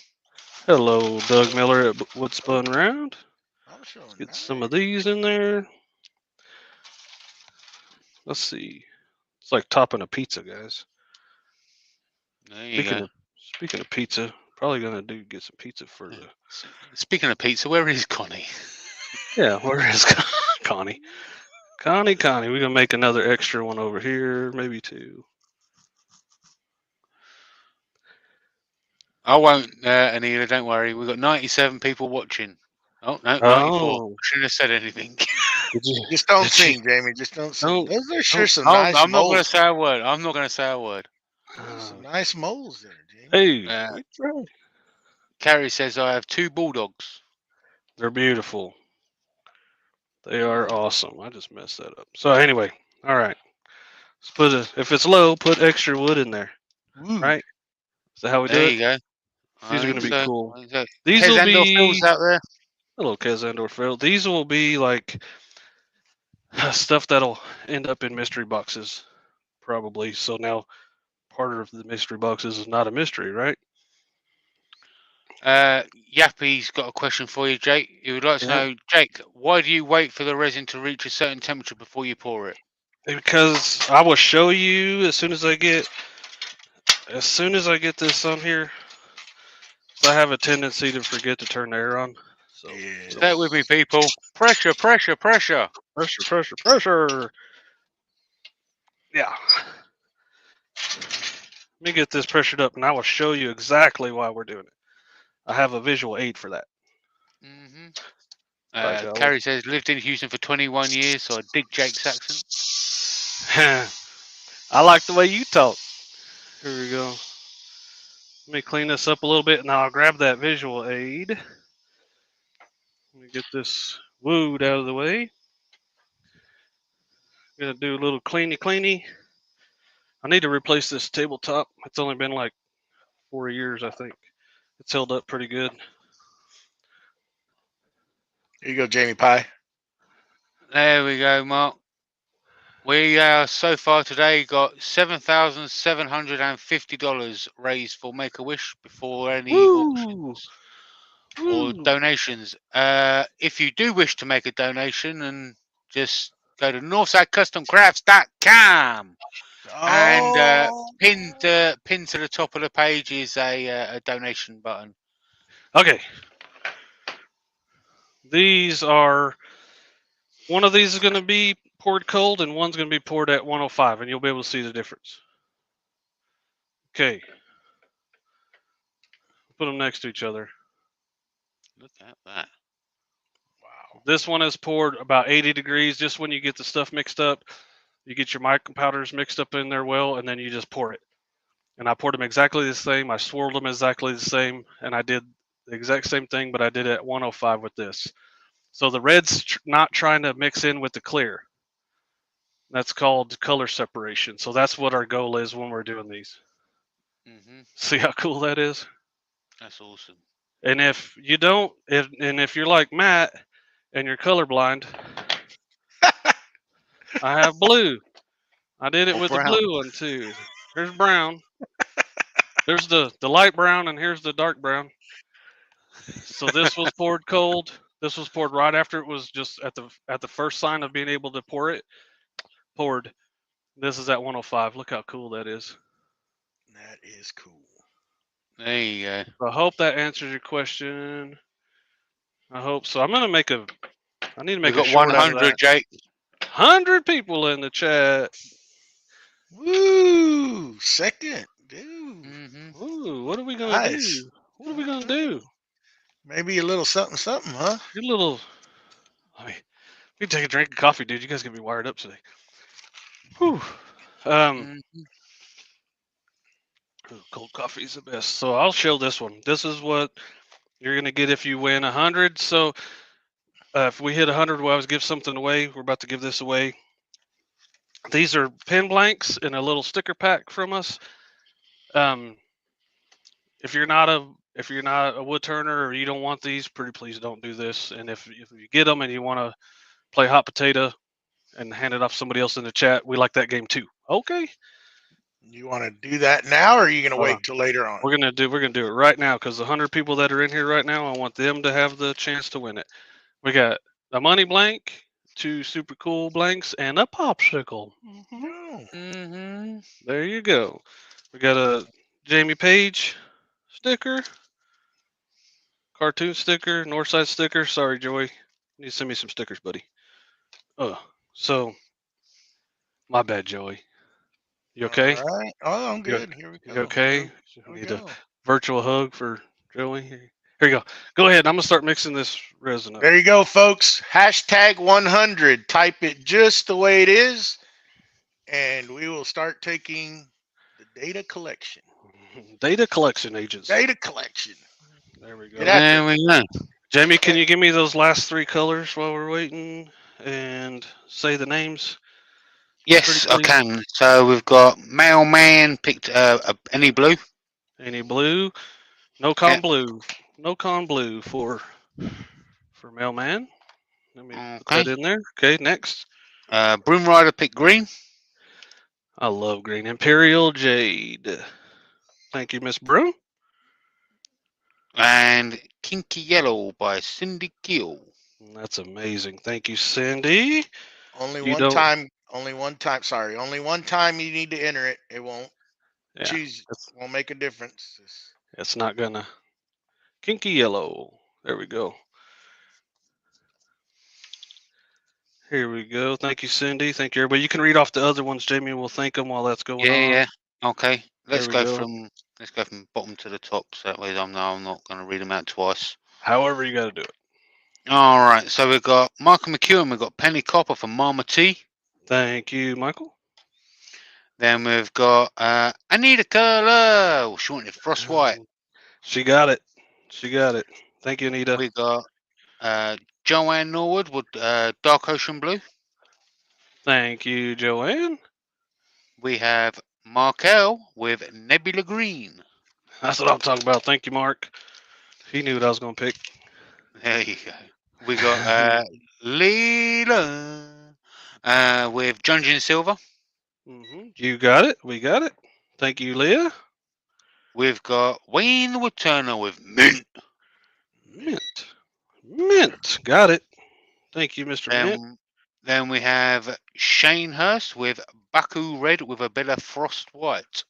Hello, Doug Miller at Woodspun Round. Also Let's get nice. some of these in there. Let's see. It's like topping a pizza, guys. There you go. Speaking of pizza, probably gonna get some pizza for the. Speaking of pizza, where is Connie? Yeah, where is Connie? Connie, we're gonna make another extra one over here, maybe two. I won't, Anita, don't worry. We've got 97 people watching. Oh, no, 94. Oh. Shouldn't have said anything. Just don't sing, Jamie. Just don't sing. Don't- Those are sure some I'm nice not going to moles. say a word. I'm not going to say a word. Those are some nice moles there, Jamie. Hey, we try. Carrie says, I have 2 bulldogs. They're beautiful. They are awesome. I just messed that up. So anyway, all right. Let's if it's low, put extra wood in there. Ooh. Right? Is that how we do There it? you go. These are going to be cool. These These will be fields out there. Hello, Kazandor Field. These will be like stuff that'll end up in mystery boxes, probably. So now part of the mystery boxes is not a mystery, right? Yappy's got a question for you, Jake. He would like to know, Jake, why do you wait for the resin to reach a certain temperature before you pour it? Because I will show you as soon as I get this on here. So I have a tendency to forget to turn the air on. So Stay with me, people. Pressure, pressure, pressure. Pressure, pressure, pressure. Yeah. Let me get this pressured up and I will show you exactly why we're doing it. I have a visual aid for that. Carrie says, lived in Houston for 21 years, so I dig Jake's accent. I like the way you talk. Here we go. Let me clean this up a little bit and I'll grab that visual aid. Let me get this wood out of the way. Gonna do a little cleany. I need to replace this tabletop. It's only been like 4 years, I think. It's held up pretty good. Here you go, Jamie Pie. There we go, Mark. We so far today got $7,750 raised for Make-A-Wish before any auctions or donations. If you do wish to make a donation, and just go to NorthsideCustomCrafts.com and pinned to the top of the page is a donation button. Okay. These are, one of these is going to be poured cold and one's going to be poured at 105, and you'll be able to see the difference. Okay. Put them next to each other. Look at that. Wow. This one is poured about 80 degrees. Just when you get the stuff mixed up, you get your mica powders mixed up in there well, and then you just pour it. And I poured them exactly the same. I swirled them exactly the same, and I did the exact same thing, but I did it at 105 with this. So the red's not trying to mix in with the clear. That's called color separation. So that's what our goal is when we're doing these. See how cool that is? That's awesome. And if you don't, if you're like Matt and you're colorblind, I have blue. I did it with the blue one too. Here's brown. There's the light brown, and here's the dark brown. So this was poured cold. This was poured right after it was just at the first sign of being able to pour it. Poured. This is at 105. Look how cool that is. That is cool. There you go. I hope that answers your question. I hope so. I need to make a short 100, Jake. 100 people in the chat. Woo! Second, dude. Ooh, what are we gonna do? What are we gonna do? Maybe a little something, huh? A little. You take a drink of coffee, dude. You guys get me wired up today. Whew. Cold coffee is the best. So I'll show this one. This is what you're gonna get if you win 100. So if we hit 100, we'll always give something away. We're about to give this away. These are pen blanks in a little sticker pack from us. If you're not a wood turner or you don't want these, pretty please don't do this. And if you get them and you want to play hot potato and hand it off to somebody else in the chat, we like that game too. Okay. You want to do that now, or are you going to wait till later on? We're gonna do it right now because the 100 people that are in here right now, I want them to have the chance to win it. We got a money blank, 2 super cool blanks, and a popsicle. There you go. We got a Jamie Page sticker, cartoon sticker, Northside sticker. Sorry, Joey. You need to send me some stickers, buddy. So my bad, Joey. You okay? All right. Oh, I'm good. Here we go. You okay? We need a virtual hug for Joey. Here you go. Go ahead. I'm gonna start mixing this resin up. There you go, folks. Hashtag 100. Type it just the way it is, and we will start taking the data collection. Data collection agents. Data collection. There we go. There we go. Jamie, can you give me those last 3 colors while we're waiting and say the names? Yes, I can. So we've got Mailman picked any blue. Any blue? No con blue. No con blue for Mailman. Let me put that in there. Okay, next. Broom Rider picked green. I love green. Imperial Jade. Thank you, Miss Broom. And Kinky Yellow by Cindy Gill. That's amazing. Thank you, Cindy. Only one time. Sorry, only one time you need to enter it. It won't won't make a difference. It's not gonna. Kinky Yellow. There we go. Here we go. Thank you, Cindy. Thank you, everybody. You can read off the other ones, Jamie. We'll thank them while that's going on. Yeah. Okay. Let's go from bottom to the top, so that way I'm not going to read them out twice. However you got to do it. All right. So we've got Michael McEwen. We've got Penny Copper from Mama T. Thank you, Michael. Then we've got Anita Curler. She wanted Frost White. She got it. Thank you, Anita. We got Joanne Norwood with Dark Ocean Blue. Thank you, Joanne. We have Markel with Nebula Green. That's what I'm talking about. Thank you, Mark. He knew what I was going to pick. There you go. We got Leela with Dungeon Silver. You got it. We got it. Thank you, Leah. We've got Wayne the Woodturner with Mint. Mint. Got it. Thank you, Mr. Mint. Then we have Shane Hurst with Baku Red with a bit of Frost White.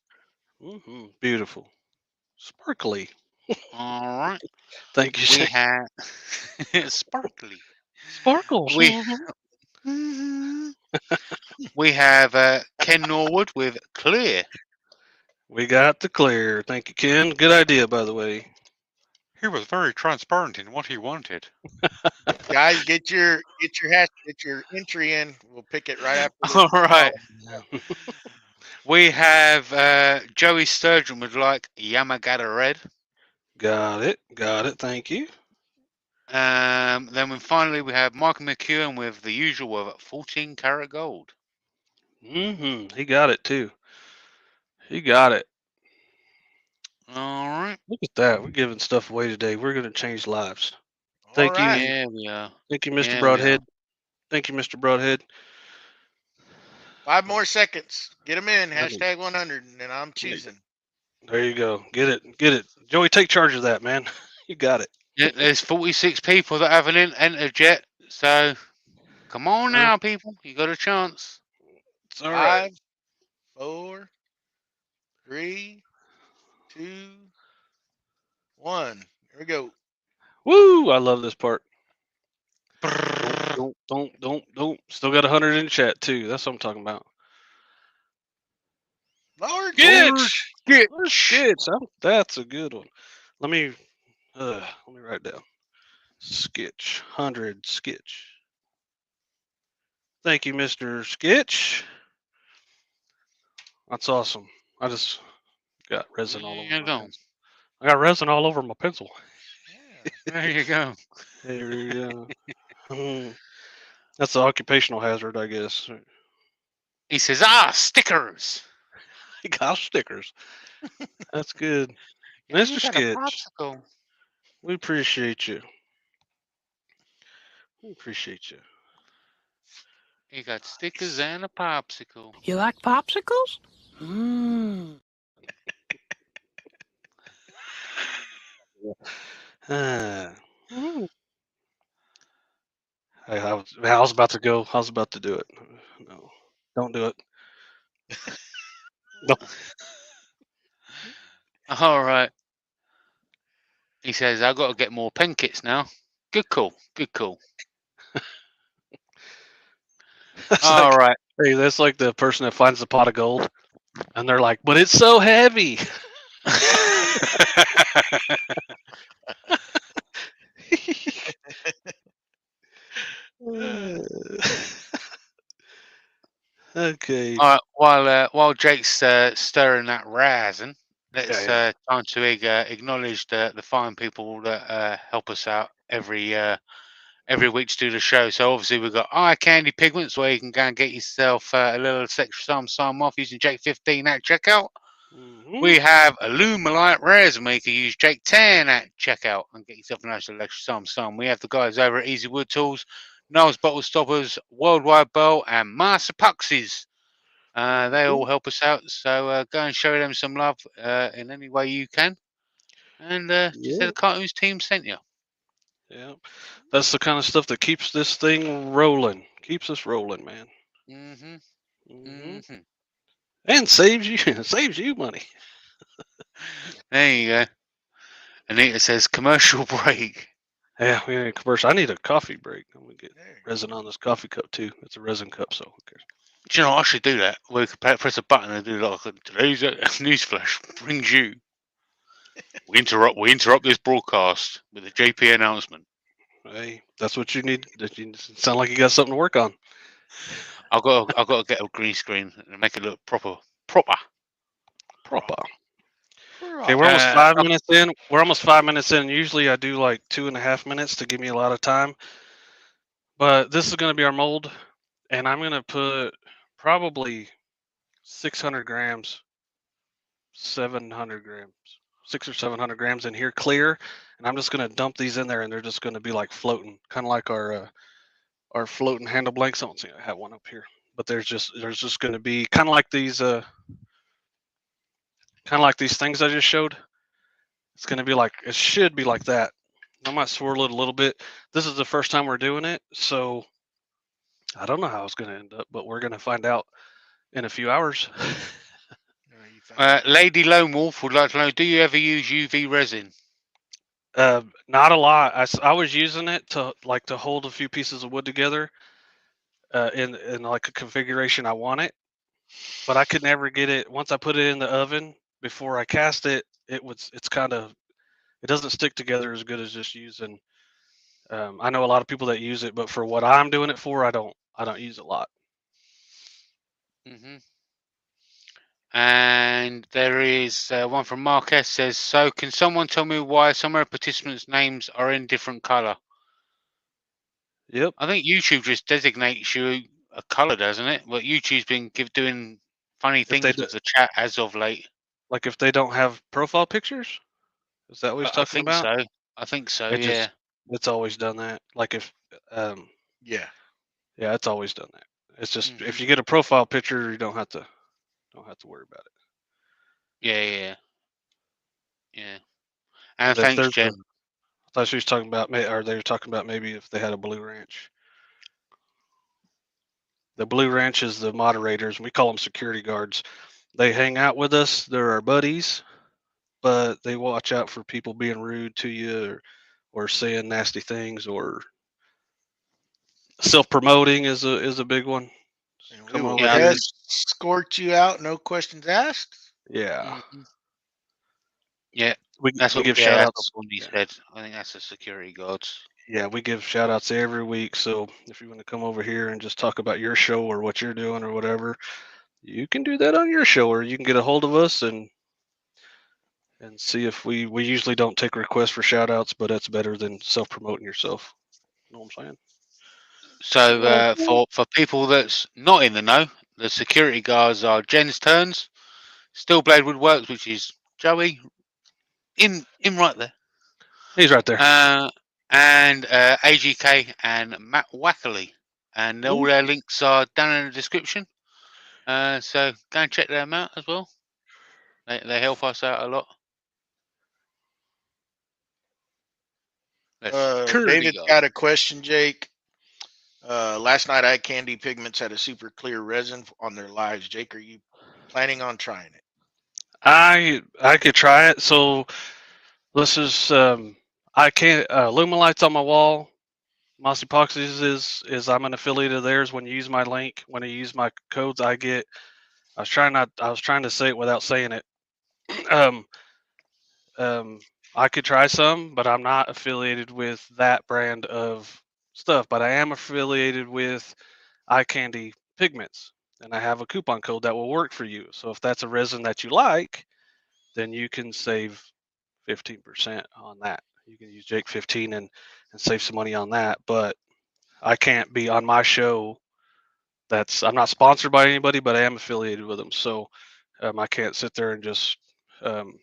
Beautiful. Sparkly. All right. Thank you, We Shane. have sparkly. Sparkles. We have Ken Norwood with Clear. We got the clear. Thank you, Ken. Good idea, by the way. He was very transparent in what he wanted. Guys, get your entry in. We'll pick it right after this. All right. We have Joey Sturgeon with Yamagata Red. Got it. Thank you. Then finally we have Michael McEwen with the usual of 14 karat gold. He got it too. He got it. All right. Look at that. We're giving stuff away today. We're going to change lives. Thank you. Yeah, we are. Thank you, Mr. Broadhead. Thank you, Mr. Broadhead. 5 more seconds. Get them in. Hashtag 100, and I'm choosing. There you go. Get it. Joey, take charge of that, man. You got it. Yeah, there's 46 people that haven't entered yet. So come on now, people. You got a chance. It's all right. 5, 4, 3, 2, 1. Here we go. Woo! I love this part. Don't. Still got 100 in chat too. That's what I'm talking about. Lord, Skitch. That's a good one. Let me write down. Skitch. 100 skitch. Thank you, Mr. Sketch. That's awesome. I just got resin all over There you my go. pencil. I got resin all over my pencil. There you go. There you go. That's an occupational hazard, I guess. He says, stickers. I got stickers. That's good. Yeah, you Mr. got a Sketch, popsicle. we appreciate you. We appreciate you. You got stickers and a popsicle. You like popsicles? I was about to go. I was about to do it. No, don't do it. No. All right. He says, I've got to get more pen kits now. Good call. Good call. All right. Hey, that's like the person that finds the pot of gold, and they're like, "But it's so heavy." Okay. All right. While Jake's stirring that resin, let's time to acknowledge the fine people that help us out every week to do the show. So obviously we've got Eye Candy Pigments, where you can go and get yourself a little extra some off using Jake 15 at checkout. We have ALUMILITE Resin, where you can use Jake 10 at checkout and get yourself a nice little extra some. We have the guys over at Easy Wood Tools, Noel's Bottle Stoppers, Worldwide Bowl, and Master Epoxies. They all help us out, so go and show them some love in any way you can. And just say the Cartoons team sent you. Yeah, that's the kind of stuff that keeps this thing rolling. Keeps us rolling, man. And saves you money. There you go. Anita says commercial break. Yeah, we need a commercial. I need a coffee break. I'm gonna get resin on this coffee cup too. It's a resin cup, so who cares? Do you know, I should do that. We could press a button and do like today's newsflash brings you. We interrupt this broadcast with a JP announcement. Hey, that's what you need. You sound like you got something to work on. I've got to get a green screen and make it look proper. Okay, we're almost 5 minutes in. We're almost 5 minutes in. Usually I do like 2.5 minutes to give me a lot of time. But this is going to be our mold, and I'm going to put probably 600 grams, 700 grams, 600 or 700 grams in here clear, and I'm just going to dump these in there, and they're just going to be like floating, kind of like our floating handle blanks. I don't see I have one up here, but there's just going to be kind of like these things I just showed. It's going to be like, it should be like that. I might swirl it a little bit. This is the first time we're doing it, so I don't know how it's going to end up, but we're going to find out in a few hours. Lady Lone Wolf would like to know, do you ever use UV resin? Not a lot. I was using it to hold a few pieces of wood together in like a configuration I want it, but I could never get it. Once I put it in the oven before I cast it, it doesn't stick together as good as just using. I know a lot of people that use it, but for what I'm doing it for, I don't use it a lot. And there is one from Marquez says, so can someone tell me why some of the participants' names are in different color? Yep. I think YouTube just designates you a color, doesn't it? But YouTube's been doing funny things with the chat as of late. Like if they don't have profile pictures? Is that what he's talking about? I think so. Yeah. It's always done that. Like if yeah, it's always done that. It's just if you get a profile picture, you don't have to worry about it. Yeah. And thanks, Jen. I thought she was talking about, or they were talking about maybe if they had a Blue Ranch. The Blue Ranch is the moderators. We call them security guards. They hang out with us. They're our buddies, but they watch out for people being rude to you or saying nasty things, or self-promoting is a big one. We will escort you out, no questions asked. Yeah. Yeah. We that's what give shout outs. Said. I think that's the security guards. Yeah, we give shout outs every week. So if you want to come over here and just talk about your show or what you're doing or whatever, you can do that on your show, or you can get a hold of us and see if we usually don't take requests for shout outs, but that's better than self promoting yourself. You know what I'm saying? So Okay. for people that's not in the know, the security guards are Jen's Turns, Steel Blade Woodworks, which is Joey, in right there, He's right there. and AGK and Matt Wackerley, and all their links are down in the description. So go and check them out as well. They help us out a lot. David's got a question, Jake. Last night, Eye Candy Pigments had a super clear resin on their lives. Jake, are you planning on trying it? I could try it. So this is I can't ALUMILITE's on my wall. Moss Epoxies is I'm an affiliate of theirs. When you use my link, when you use my codes, I get. I was trying to say it without saying it. um, I could try some, but I'm not affiliated with that brand of stuff. But I am affiliated with Eye Candy Pigments, and I have a coupon code that will work for you. So if that's a resin that you like, then you can save 15% on that. You can use Jake 15 and save some money on that. But I can't be on my show. I'm not sponsored by anybody, but I am affiliated with them. So I can't sit there and just um,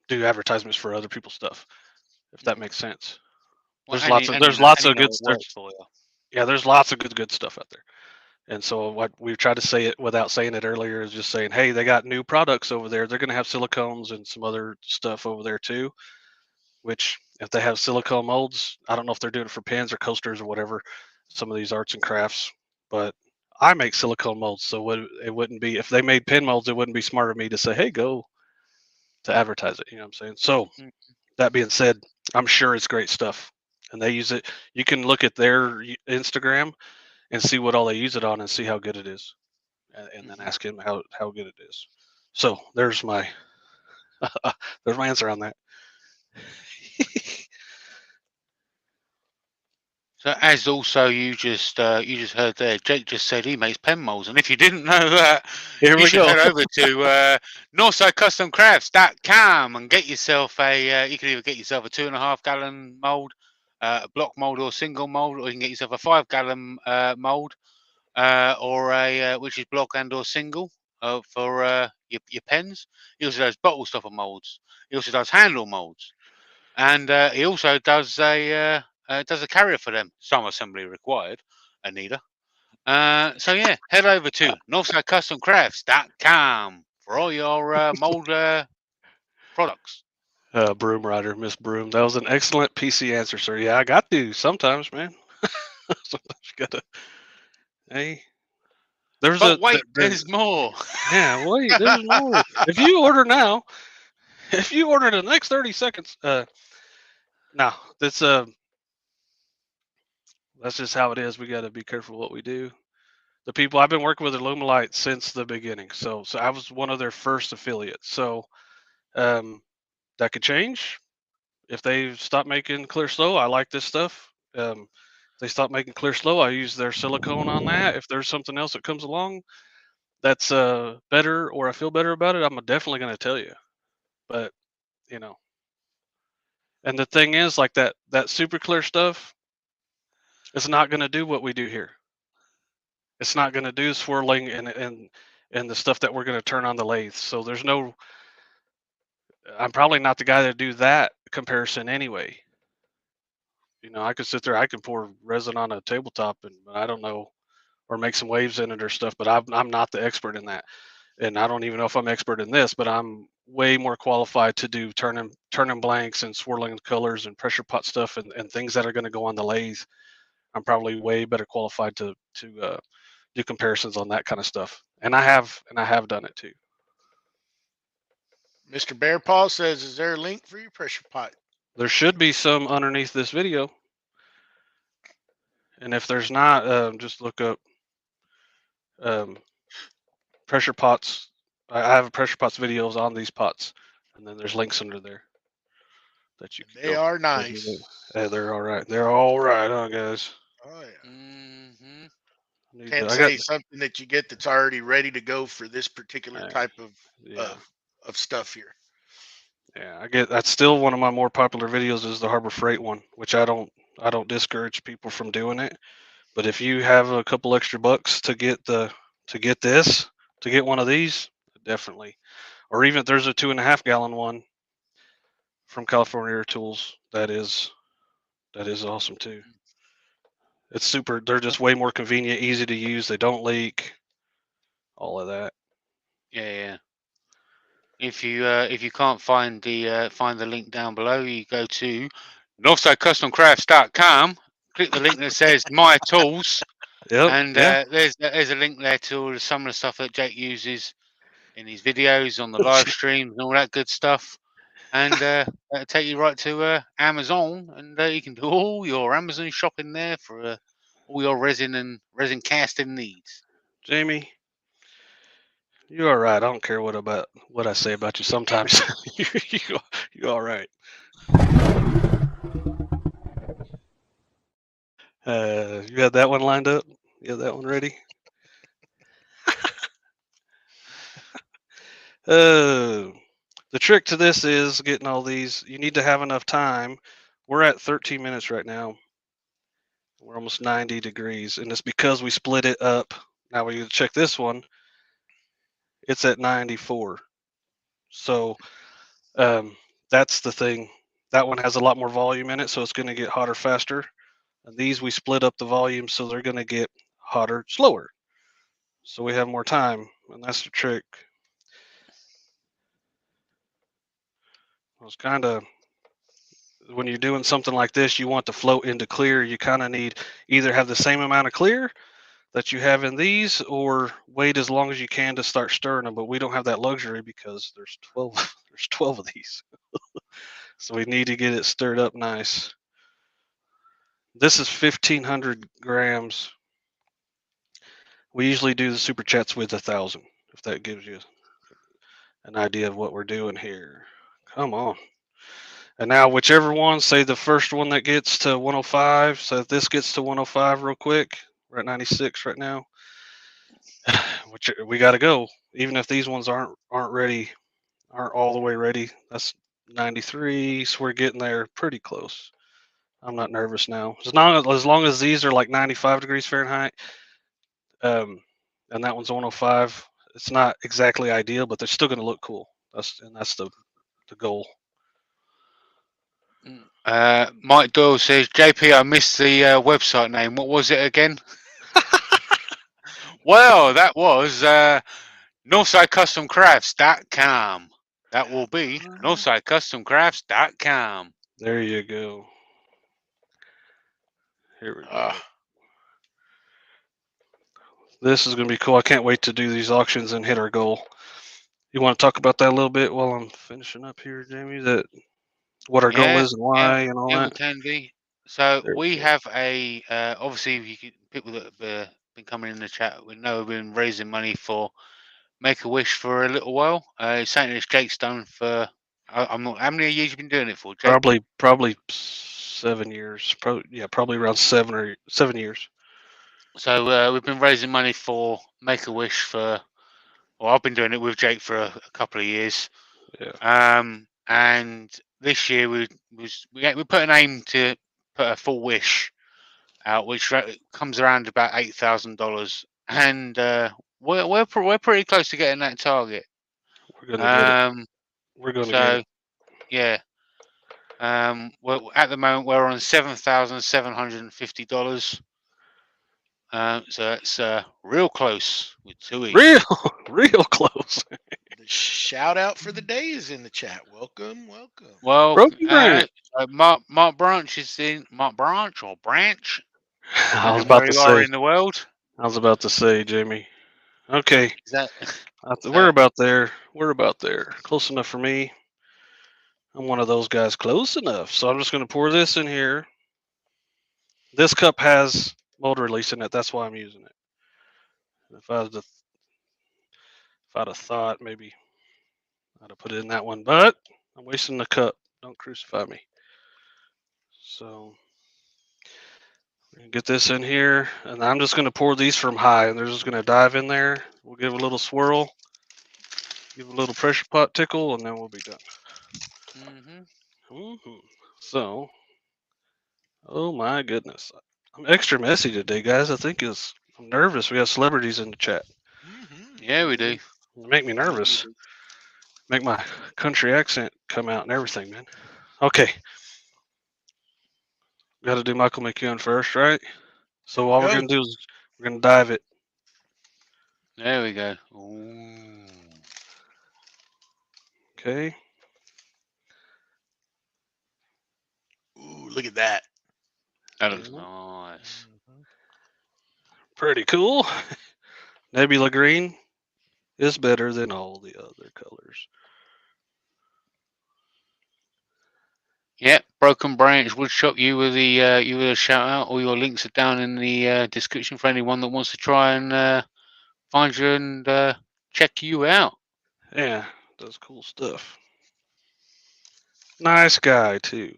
do advertisements for other people's stuff, if that makes sense. Well, There's lots of good works for you. Yeah, there's lots of good stuff out there. And so what we've tried to say it without saying it earlier is just saying, hey, they got new products over there. They're going to have silicones and some other stuff over there too. Which if they have silicone molds, I don't know if they're doing it for pens or coasters or whatever. Some of these arts and crafts, but I make silicone molds, so it wouldn't be if they made pen molds, it wouldn't be smart of me to say, hey, go to advertise it. You know what I'm saying? So that being said, I'm sure it's great stuff, and they use it. You can look at their Instagram and see what all they use it on, and see how good it is, and then ask him how good it is. So there's my there's my answer on that. So as also you just heard there, Jake just said he makes pen molds, and if you didn't know that, Here you we should go. head over to NorthsideCustomCrafts.com and get yourself a. You can either get yourself a 2.5 gallon mold, a block mold or single mold, or you can get yourself a 5 gallon mold, or a which is block and or single for your pens. He also does bottle stopper molds. He also does handle molds, and he also does a carrier for them. Some assembly required, Anita. So yeah, head over to NorthsideCustomCrafts.com for all your mold products. Broom Rider, Miss Broom. That was an excellent PC answer, sir. Yeah, I got to sometimes, man. Sometimes you gotta. Hey, But wait, there's more. Yeah, wait, there's more. If you order now, if you order in the next 30 seconds, no, that's just how it is. We got to be careful what we do. The people I've been working with ALUMILITE since the beginning, so I was one of their first affiliates. So that could change if they stop making clear slow. I like this stuff. If they stop making clear slow, I use their silicone on that. If there's something else that comes along that's better or I feel better about it, I'm definitely going to tell you. But you know, and the thing is, like that super clear stuff, it's not going to do what we do here. It's not going to do swirling and the stuff that we're going to turn on the lathe. So there's no. I'm probably not the guy to do that comparison anyway. You know, I could sit there, I can pour resin on a tabletop, and I don't know, or make some waves in it or stuff. But I'm not the expert in that, and I don't even know if I'm expert in this. But I'm way more qualified to do turning blanks and swirling colors and pressure pot stuff and things that are going to go on the lathe. I'm probably way better qualified to do comparisons on that kind of stuff, and I have done it too. Mr. Bear Paul says, "Is there a link for your pressure pot?" There should be some underneath this video, and if there's not, just look up pressure pots. I have pressure pots videos on these pots, and then there's links under there. that you can They are nice. Hey, they're all right. They're all right, huh, guys? Oh yeah. Can't I got say something that you get that's already ready to go for this particular type yeah. of stuff here. Yeah, I get that's still one of my more popular videos is the Harbor Freight one, which I don't discourage people from doing it. But if you have a couple extra bucks to get one of these, definitely. Or even if there's a 2.5 gallon one from California Air Tools, that is awesome too. It's super. They're just way more convenient, easy to use. They don't leak. All of that. Yeah. If you can't find the link down below, you go to NorthsideCustomCrafts.com. Click the link that says My Tools, Yep. and there's a link there to some of the stuff that Jake uses in his videos, on the live streams, and all that good stuff. And that'll take you right to Amazon, and you can do all your Amazon shopping there for all your resin and resin casting needs. Jamie, you're all right. I don't care what I say about you. Sometimes you're all right. You had that one lined up? You had that one ready? The trick to this is getting all these. You need to have enough time. We're at 13 minutes right now. We're almost 90 degrees, and it's because we split it up. Now we check this one. It's at 94. So that's the thing. That one has a lot more volume in it, so it's going to get hotter faster. And these we split up the volume, so they're going to get hotter slower. So we have more time, and that's the trick. It's kind of when you're doing something like this, you want to float into clear. You kind of need either have the same amount of clear that you have in these, or wait as long as you can to start stirring them. But we don't have that luxury because there's 12. There's 12 of these, so we need to get it stirred up nice. This is 1,500 grams. We usually do the super chats with 1,000, if that gives you an idea of what we're doing here. Come on. And now whichever one, say the first one that gets to 105, so if this gets to 105 real quick, we're at 96 right now. Which we got to go. Even if these ones aren't ready, aren't all the way ready. That's 93, so we're getting there pretty close. I'm not nervous now. As long as these are like 95 degrees Fahrenheit, and that one's 105. It's not exactly ideal, but they're still going to look cool. That's the goal. Mike Doyle says, JP, I missed the website name. What was it again? Well, that was NorthsideCustomCrafts.com. That will be NorthsideCustomCrafts.com. There you go. Here we go. This is going to be cool. I can't wait to do these auctions and hit our goal. You want to talk about that a little bit while I'm finishing up here, Jamie? That what our goal is and why and all that. We can be. So we have a obviously you can, people that have been coming in the chat. We know we've been raising money for Make a Wish for a little while. Something that Jake's done for. I'm not. How many years you been doing it for, Jake? Probably 7 years. Probably around 7 years. So we've been raising money for Make a Wish for. Well, I've been doing it with Jake for a couple of years. Yeah. And this year we put an aim to put a full wish out, which comes around about $8,000, and we're pretty close to getting that target. We're gonna get it. We're gonna get it. Yeah. Well, at the moment we're on $7,750. So it's real close with 2 Real close. The shout out for the day is in the chat. Welcome. Well, Mark Branch is in. Mark Branch or Branch. I was about to say. In the world. I was about to say, Jamie. Okay. Is that? We're about there. We're about there. Close enough for me. I'm one of those guys. Close enough. So I'm just going to pour this in here. This cup has mold release in it. That's why I'm using it. If I'd have thought maybe I'd have put it in that one, but I'm wasting the cup. Don't crucify me. So get this in here, and I'm just going to pour these from high, and they're just going to dive in there. We'll give a little swirl, give a little pressure pot tickle, and then we'll be done. So, oh my goodness, I'm extra messy today, guys. I think I'm nervous. We got celebrities in the chat. Yeah, we do. Make me nervous. Make my country accent come out and everything, man. Okay. Got to do Michael McEwen first, right? So all we're going to do is we're going to dive it. There we go. Ooh. Okay. Ooh, look at that. That looks nice. Pretty cool. Nebula green is better than all the other colors. Yeah, Broken Branch Woodshop, you were a shout out. All your links are down in the description for anyone that wants to try and find you and check you out. Yeah, does cool stuff. Nice guy too.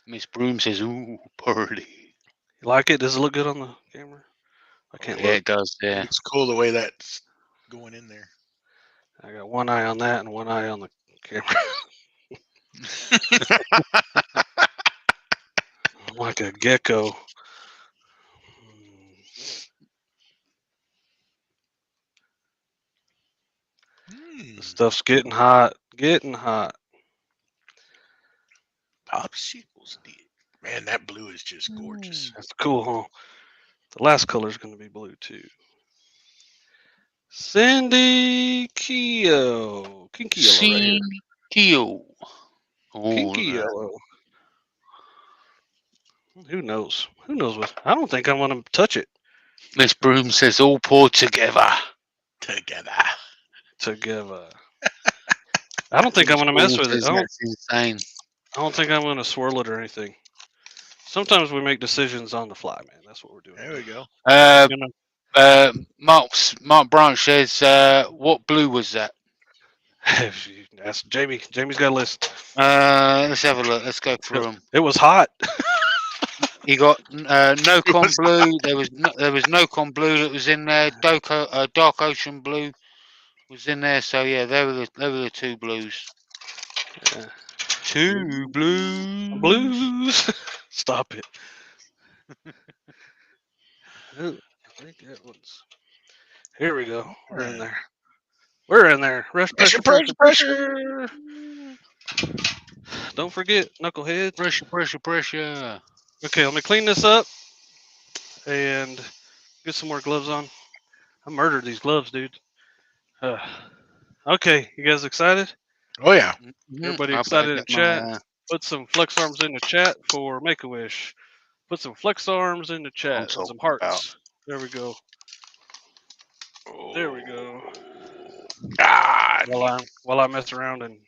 Miss Broom says, "Ooh, pearly." You like it? Does it look good on the camera? I can't Yeah, look. it does. Yeah, It's cool the way that's going in there. I got one eye on that and one eye on the camera. I'm like a gecko. The stuff's getting hot. Getting hot. Popsicle stick. Man, that blue is just gorgeous. That's cool, huh? The last color is going to be blue too. Cindy Keo. Kinky yellow right here. Keo. Oh, Kinky yellow. Who knows? Who knows what? I don't think I want to touch it. Miss Broom says, "All poured together." Together. I don't think I'm going to mess with it. That's insane. I don't think I'm going to swirl it or anything. Sometimes we make decisions on the fly, man. That's what we're doing. There we go. Mark Branch says, "What blue was that?" That's Jamie. Jamie's got a list. Let's have a look. Let's go through them. It was hot. He got no con blue. There was no con blue that was in there. Dark ocean blue was in there. So yeah, they were the two blues. Yeah. Two blues. Blues. Stop it. I think that one's. Here we go. We're in there. We're in there. Pressure. Don't forget, knucklehead. Pressure. Okay, let me clean this up and get some more gloves on. I murdered these gloves, dude. Okay, you guys excited? Oh yeah. Everybody excited in the chat? Put some flex arms in the chat for Make-A-Wish. Put some flex arms in the chat and some hearts. There we go. There we go. God. While I mess around and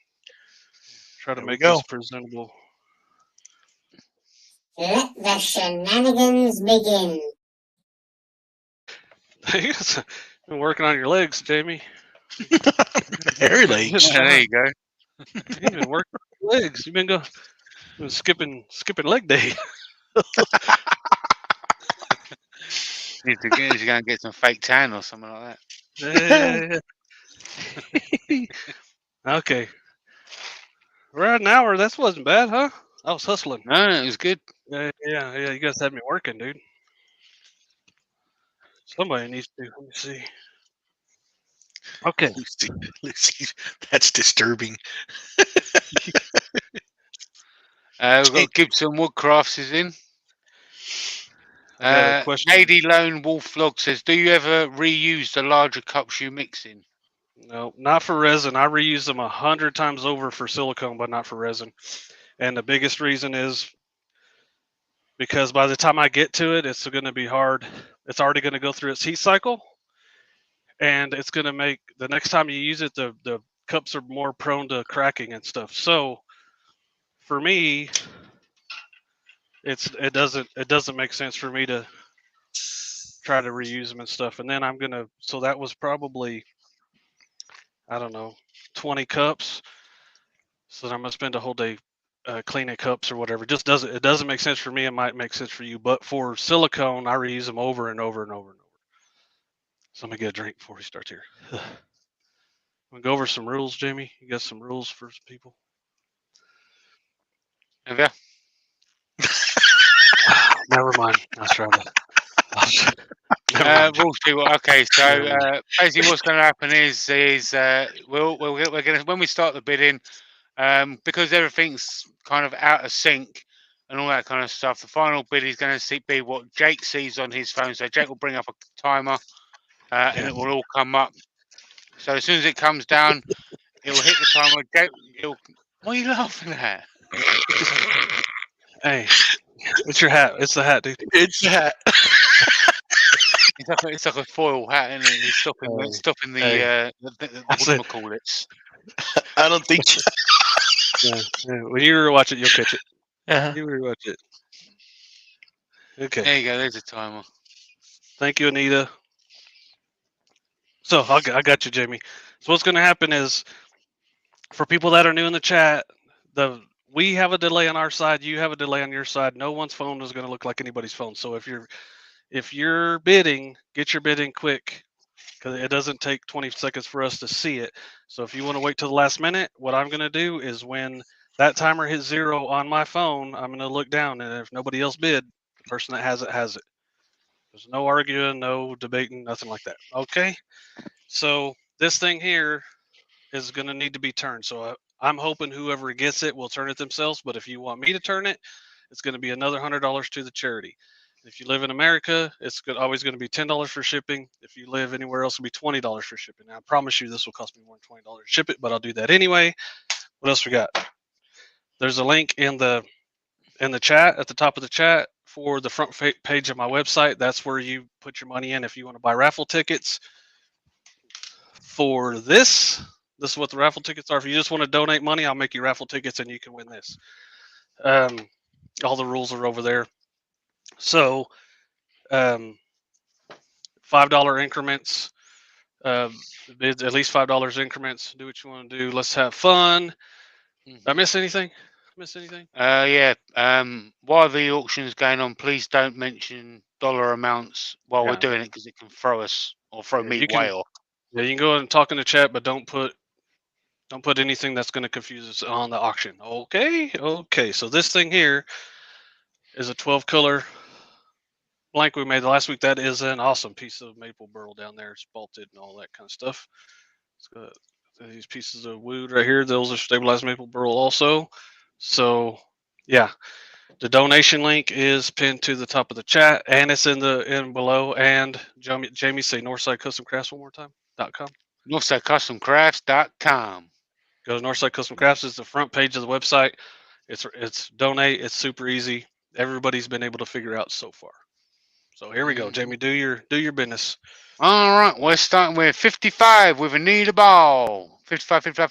try to make this presentable. Let the shenanigans begin. You've been working on your legs, Jamie. Hairy legs. There you go. You've been working on your legs. You've been skipping leg day. Need to go and get some fake tan or something like that. Okay. We're at an hour. That wasn't bad, huh? I was hustling. No, it was good. Yeah. You guys had me working, dude. Somebody needs to. Let me see. Okay. Lucy, that's disturbing. We've got Gibson Woodcrafts is in. Lady Lone Wolf Log says, "Do you ever reuse the larger cups you mix in?" No, not for resin. I reuse them 100 times over for silicone, but not for resin. And the biggest reason is because by the time I get to it, it's going to be hard. It's already going to go through its heat cycle, and it's going to make the next time you use it, the cups are more prone to cracking and stuff. So for me, it doesn't make sense for me to try to reuse them and stuff. And then so that was probably, I don't know, 20 cups. So then I'm gonna spend a whole day cleaning cups or whatever. It doesn't make sense for me. It might make sense for you, but for silicone, I reuse them over and over and over and over. So I'm gonna get a drink before we start here. We'll go over some rules, Jamie. You got some rules for some people? Have you? Never mind. I was trying to. Rules people. Okay, so basically, what's going to happen is we're going to, when we start the bidding, because everything's kind of out of sync and all that kind of stuff. The final bid is going to be what Jake sees on his phone. So Jake will bring up a timer, and it will all come up. So as soon as it comes down, it will hit the timer. Jake, what are you laughing at? Hey, it's your hat. It's the hat, dude. It's the hat. It's like a foil hat, and it's stopping the whatchamacallits. I don't think. Yeah. When you rewatch it, you'll catch it. Uh-huh. You rewatch it. Okay. There you go. There's a timer. Thank you, Anita. So I got you, Jamie. So what's going to happen is, for people that are new in the chat, we have a delay on our side. You have a delay on your side. No one's phone is going to look like anybody's phone. So if you're bidding, get your bid in quick, because it doesn't take 20 seconds for us to see it. So if you want to wait till the last minute, what I'm going to do is when that timer hits 0 on my phone, I'm going to look down, and if nobody else bid, the person that has it has it. There's no arguing, no debating, nothing like that. Okay? So this thing here is going to need to be turned. So I'm hoping whoever gets it will turn it themselves, but if you want me to turn it, it's going to be another $100 to the charity. If you live in America, it's always going to be $10 for shipping. If you live anywhere else, it'll be $20 for shipping. Now, I promise you this will cost me more than $20 to ship it, but I'll do that anyway. What else we got? There's a link in the chat, at the top of the chat, for the front page of my website. That's where you put your money in if you want to buy raffle tickets. For this is what the raffle tickets are. If you just want to donate money, I'll make you raffle tickets and you can win this. All the rules are over there. So, $5 increments, at least $5 increments. Do what you want to do. Let's have fun. Did I miss anything? Yeah. While the auction's going on, please don't mention dollar amounts while we're doing it, because it can throw us or throw me way off. Yeah, you can go and talk in the chat, but don't put anything that's going to confuse us on the auction. Okay. So this thing here is a 12 color blank we made last week. That is an awesome piece of maple burl down there. It's bolted and all that kind of stuff. It's got these pieces of wood right here. Those are stabilized maple burl also. So yeah, the donation link is pinned to the top of the chat, and it's in below. And Jamie, say Northside Custom Crafts one more time. .com. NorthsideCustomCrafts.com. Go to Northside Custom Crafts. It's the front page of the website. It's donate. It's super easy. Everybody's been able to figure out so far. So here we go, Jamie. Do your business. All right, we're starting with 55 with Anita Ball. 55, do I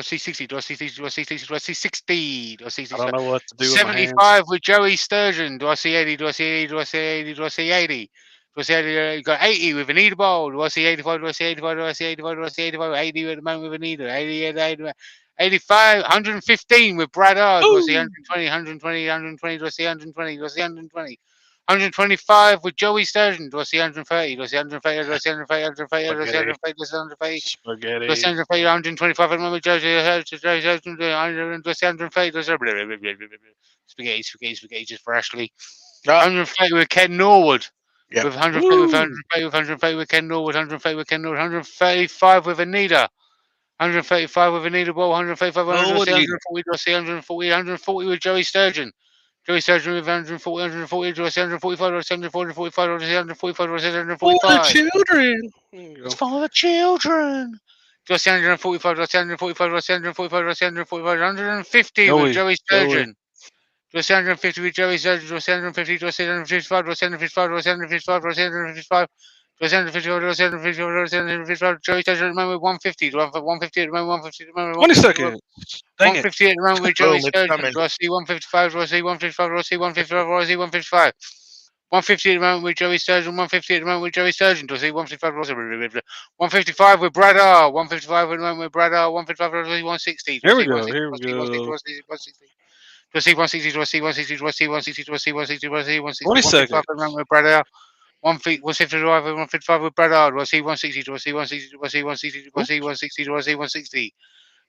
see 60? Do I see 60? Do I see 60? Do I see 60? Do I see 60? I don't know what to do. 75 with Joey Sturgeon. Do I see 80? Do I see 80? Do I see 80? Do I see 80? Do I see 80? You got 80 with Anita Ball. Do I see 85? Do I see 85? Do I see 85? Do I see 85? 80 at the moment with Anita. 80, 85, 115 with Brad R. Do I see 120? 120? 120? Do I see 120? Do I see 120? 125 with Joey Sturgeon. Do I see 130? Do I see 130? Do I see 130? 130? Do I see 130? Do I see 130? Spaghetti. Do I see 130? 125 at the moment. Joey Sturgeon. Do I see 130? Do I see spaghetti just for Ashley. 130 with Ken Norwood. Yep. With 130 with Ken Norwood. 130 with Ken Norwood. 135 with Anita. 135 with Anita Ball. 135 with 140. Do I see 140? 140 with Joey Sturgeon. Joey Sturgeon with 140, 140, do I see 145, do I see 145, do I see 145, do I see 145? For the children. It's for the children. Do I see 145, do I see 145, do I see 145, do I see 145, 150 with Joey Sturgeon. Do I see 150 with Joey Sturgeon? Do I see 150, do I see 155, do I see 155, do I see 155, do I see 155? Do I see 155, do I see 155, do I see 155? Joey Sturgeon at the moment with 150. Do I have 150 at the moment? 150 at the moment? 20 seconds. 150 at the moment with Joey Sturgeon. Do I see 155? Do I see 155? Do I see 155? Do I see 155? 150 at the moment with Joey Sturgeon. 150 at the moment with Joey Sturgeon. Do I see 155? 155 with Brad R. 155 at the moment with Brad R. 155 to 160. Do I Here we see go. 160? Here we go. 160. Do I see 160? Do I see 160? Do I see 160? Do I see 160? Do I see 160? 20 155 seconds. at the moment with Brad R. 155 with Brad R. Do I see 160? Do I see 160? Do I see 160? Do I see 160? Do I see 160?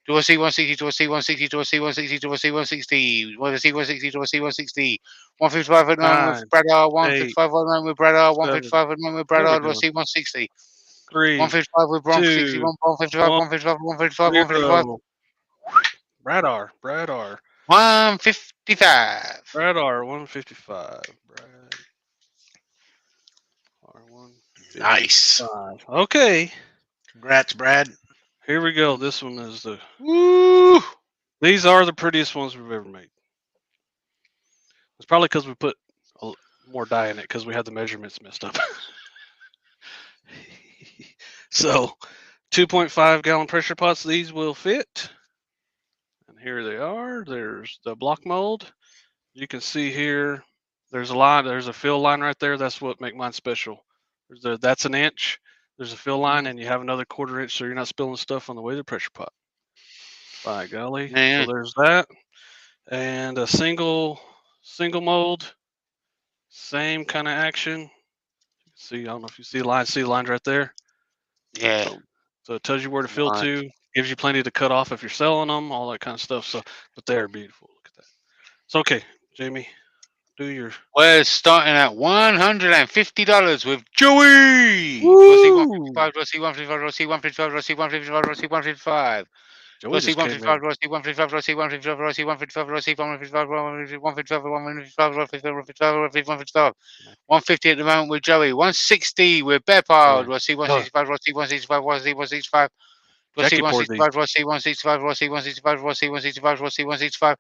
Do I see 160? Do I see 160? Do I see 160? Do I see 160? Do I see 160? Do I see 160? 155 at the moment 9, with Brad R. 8, 155 at the moment with Brad R. 7. 155 at the moment with Brad There we R. Do I go. see 160? 3, 155 with 160. 2, 155. 1, 155. 155. 155. 0. Brad R. Brad R. 155. Brad R. 155. Brad R. 155. Nice. Okay. Congrats, Brad. Here we go. This one is the. Woo! These are the prettiest ones we've ever made. It's probably because we put more dye in it because we had the measurements messed up. So, 2.5 gallon pressure pots. These will fit. And here they are. There's the block mold. You can see here. There's a line. There's a fill line right there. That's what make mine special. That's an inch. There's a fill line, and you have another 1/4 inch, so you're not spilling stuff on the way to the pressure pot. By golly. Yeah. So there's that. And a single mold. Same kind of action. See, I don't know if you see the lines. See the lines right there? Yeah. So it tells you where to fill Nice. to. Gives you plenty to cut off if you're selling them, all that kind of stuff. So, but they're beautiful. Look at that. So, okay, Jamie, do your. We're starting at $150 with Joey. Woo! Do I see 155? Do I see 155? Do I see 155? Do I see 155? Do I see 155? Do I see 155? Do I see 155? Do I see 155? Do I see 155? 155? 155? 150 at the moment with Joey. 160 with Bepard. Do I see 165? Do I see 165? Do I see 165? Do I see 165? Do I see 165? Do I see 165? Do I see 165? Do I see 165?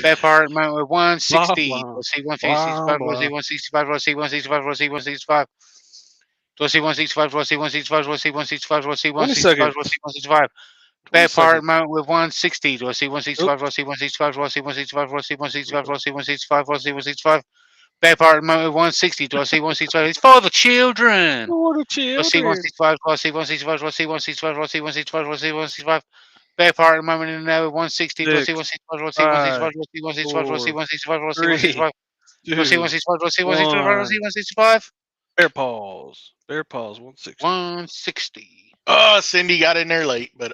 Bepard at the moment with 160. Do I see 165? Do I see 165? Do I see 165? Do I see 165? Do I see 165? Do I see 165? Do I see 165? Do I see 165? Do I see 165? Bear part amount with 160. Do I see 165? Do I see 165? Do I see 165? Do I see 165? Do I see 165? Do I see 165? Bear part amount with 160. Do I see 165? It's for the children. For the Do I see children. 165? Do I see 165? Do I see 165? Do I see 165? Do I see 165? Bear part amount in there with 160. Do I see 165? Do I see 165? Do I see 165? Do I see 165? Do I see 165? Do I see 165? Do I see 165? Do I see 165? Bear paws. Bear paws. 160. 160. Oh, Cindy got in there late, but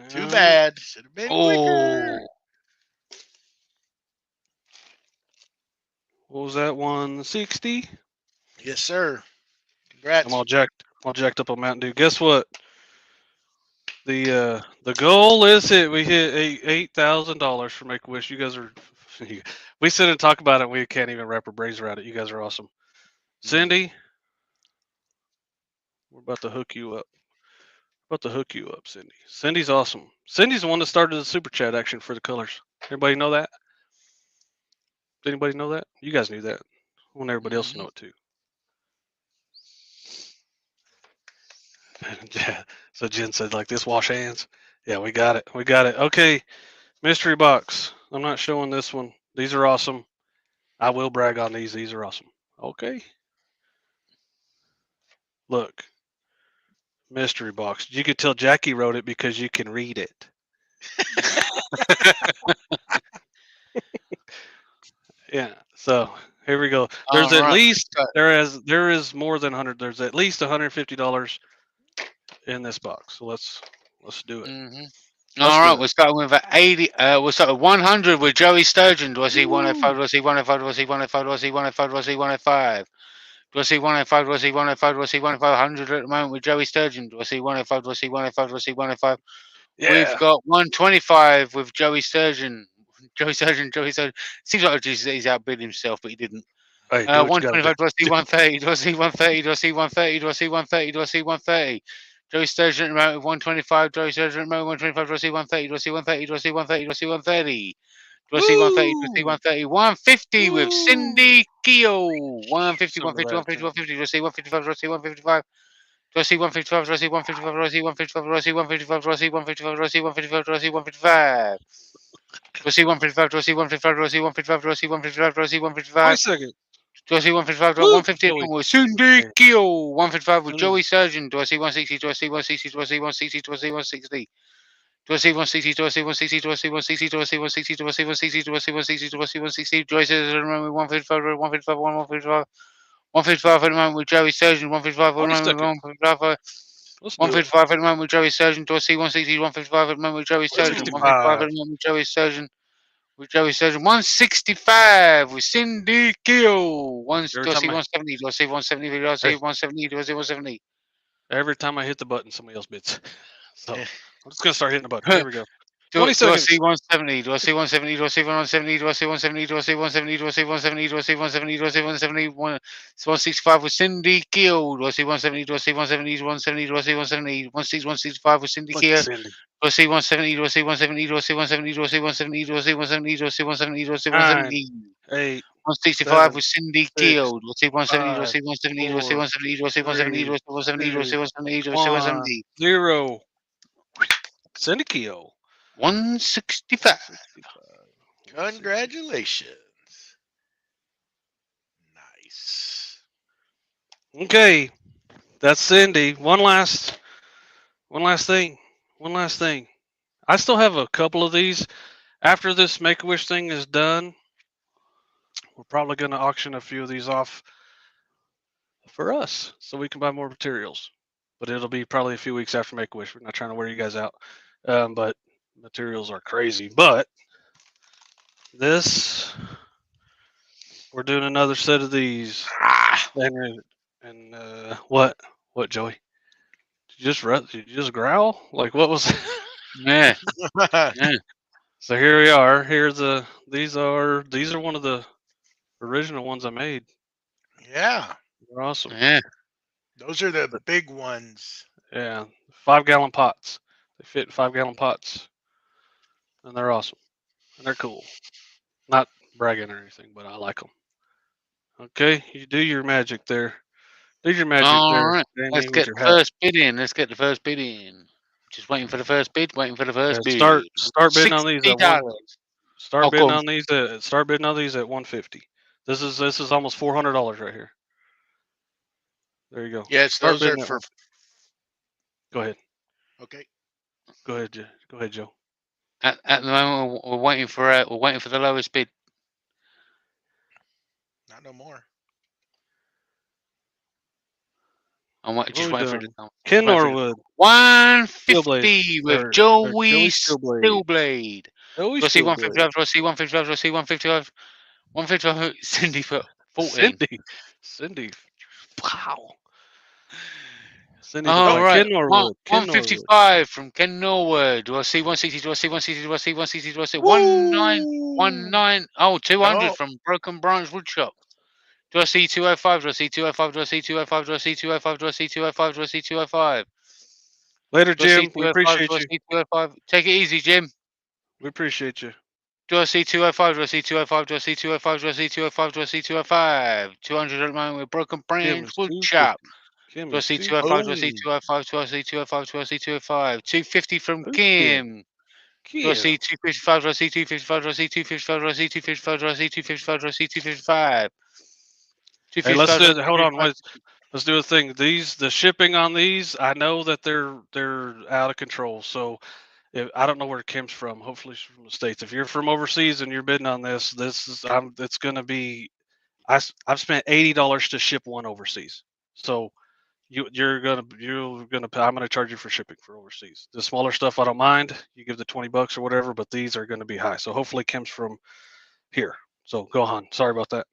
too bad. Should have been quicker. What was that? 160. Yes, sir. Congrats. I'm all jacked up on Mountain Dew. Guess what? The goal is hit. We hit $8,000 for Make a Wish. You guys are. We sit and talk about it. And we can't even wrap our brains around it. You guys are awesome. Cindy, we're about to hook you up. Cindy. Cindy's awesome. Cindy's the one that started the super chat action for the colors. Everybody know that? Does anybody know that? You guys knew that. I want everybody else to know it too. Yeah. So Jen said like this, wash hands. Yeah, we got it. Okay. Mystery box. I'm not showing this one. These are awesome. I will brag on these. These are awesome. Okay. Look. Mystery box. You could tell Jackie wrote it because you can read it. Yeah. So here we go. There's at least there is more than 100. There's at least $150 in this box. So let's do it. All right, we're starting with 80. We'll start with 100 with Joey Sturgeon. Do I see 105? Do I see 105? Do I see 105? Do I see 105? Do I see 105? Do I see 105? Do I see 105? Do I see 105? 100 at the moment with Joey Sturgeon. Do I see 105? Do I see 105? Do I see 105? Yeah. We've got 125 with Joey Sturgeon. Joey Sturgeon. Seems like he's outbid himself, but he didn't. Hey, 125. Do I see 130? Do I see 130? Do I see 130? Do I see 130? Do I see 130? Joey Sturgeon at the moment with 125. Joey Sturgeon at the moment 125. Do I see 130? Do I see 130? Do I see 130? Do I see 130? Do I see 130? Do I see 130? 150 with Cindy Keo. 150, 150, 150, 150. Do I see 155? Do I see 155? Do I see 155? Do I see 155? Do I see 155? Do I see 155? Do I see 155? Do I see 155? Do I see 155? Do I see 155? Do I see 155? Do I see 155? Do I see 155? Do I see 155? 20 seconds. Do I see 155? Woo, 150 Joey. with Cindy Gill. 155 with Mm. Joey Surgeon. Do I see 160? Do I see 160? Do I see 160? Do I see 160? Do I see 160? Do I see 160? Do I see 160? Do I see 160? Do I see 160? Do I see 160? Do I see 160? Joey Surgeon at the moment with 155, 155, 155. 155 at the moment with Joey Surgeon. 155 at the Wait a moment with second. 155. Let's do it. 155 at the moment with Joey Surgeon. Do I see 160? 155 at the moment with Joey Surgeon. 155 at the moment with Joey Surgeon. With Joey Surgeon. 165 with Cindy Gill. Do I see 170? Do I see 170? Do I see 170? Do I see 170? Every time I hit the button, somebody else bids. So I'm just gonna start hitting the button. Here we go. Do 20 I seconds. see 170? Do I see 170? Do I see 170? Do I see 170? Do I see 170? Do I see 170? Do I see 170? Do I see 170? 165 with Cindy Gill. Do I see 170? Do I see 170? 170? Do I see 170? 165 with Cindy Gill. Do I see 170? Do I see 170? Do I see 170? Do I see 170? Do I see 170? Do I see 170? Do I see 170? 8, 165 with Cindy 6, Gill. Do I see 170? Do I 5, see 170? Do I see 170? Do I see 170? Do I see 170? Do I see 170? Do I see 170? 0. Cindy Gill. 165. Congratulations. Nice. Okay, that's Cindy. One last thing. I still have a couple of these. After this Make-A-Wish thing is done, we're probably going to auction a few of these off for us so we can buy more materials. But it'll be probably a few weeks after Make-A-Wish. We're not trying to wear you guys out. But materials are crazy. But this, we're doing another set of these. And what, Joey? Did you just growl? Like what was? Yeah. Yeah. So here we are. These are one of the original ones I made. Yeah. They're awesome. Yeah. Those are the big ones. Yeah, 5-gallon pots. They fit in 5-gallon pots, and they're awesome. And they're cool. Not bragging or anything, but I like them. Okay, you do your magic there. Do your magic All there. right. Jamie, Let's with get your the hat. first bid in. Let's get the first bid in. Just waiting for the first bid. Waiting for the first bid. Start bidding on these at $60. Start bidding go on. on these at 150. This is almost $400 right here. There you go. Yes, Start those are bidding at for. Go ahead. Okay. Go ahead, Joe. At the moment, we're waiting for the lowest bid. Not no more. I'm just waiting for it to come. Ken Norwood. 150 with Joey Steelblade. Joey Do I see Steelblade. 155? Do I see 155? Do I see 155? 155. Cindy for 14. Cindy. Wow. Cindy. All right. Ken Norwood. 155 from Ken Norwood. Do I see 160? Do I see 160? Do I see 160? Do I see 19? Oh, 200 No. from Broken Branch Woodshop. Do I see 205? Do I see 205? Do I see 205? Do I see 205? Do I see 205? Do I see 205? Later, Jim. We appreciate Do I you. see 205? Take it easy, Jim. We appreciate you. Do I see 205? Do I see 205? Do I see 205? Do I see 205? Do I see 205? 200 at the moment with Broken Branch Woodshop. Do I see 205? Do I see 205? Do I see 205? Do I see 205? 250 from Kim. Do I see 255? Do I see 255? Do I see 255? Do I see 255? Do I see 255? Do I see 255? Hey, let's do it. Hold on. Let's do a thing. The shipping on these, I know that they're out of control. So I don't know where Kim's from. Hopefully she's from the States. If you're from overseas and you're bidding on it's going to be, I've spent $80 to ship one overseas. So I'm going to charge you for shipping for overseas. The smaller stuff, I don't mind. You give the $20 or whatever, but these are going to be high. So hopefully Kim's from here. So go on. Sorry about that.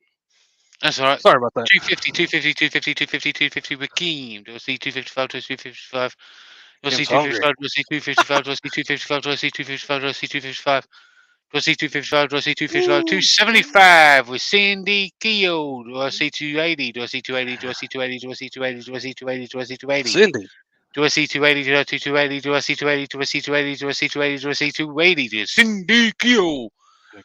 That's all right. Sorry about that. 250, 250, 250, 250, 250 with Kim. Do I see 255? Do I see 255? Do I see 255? Do I see 255? Do I see 255? Do I see 255? Do I see 255? Do I see 255? Do I see 255? 275 with Cindy Gill. Do I see 280? Do I see 280? Do I see 280? Do I see 280? Do I see 280? Do I see 280? Cindy. Do I see 280? Do I see 280? Do I see 280? Do I see 280? Do I see 280? Do I see 280? Cindy Gill.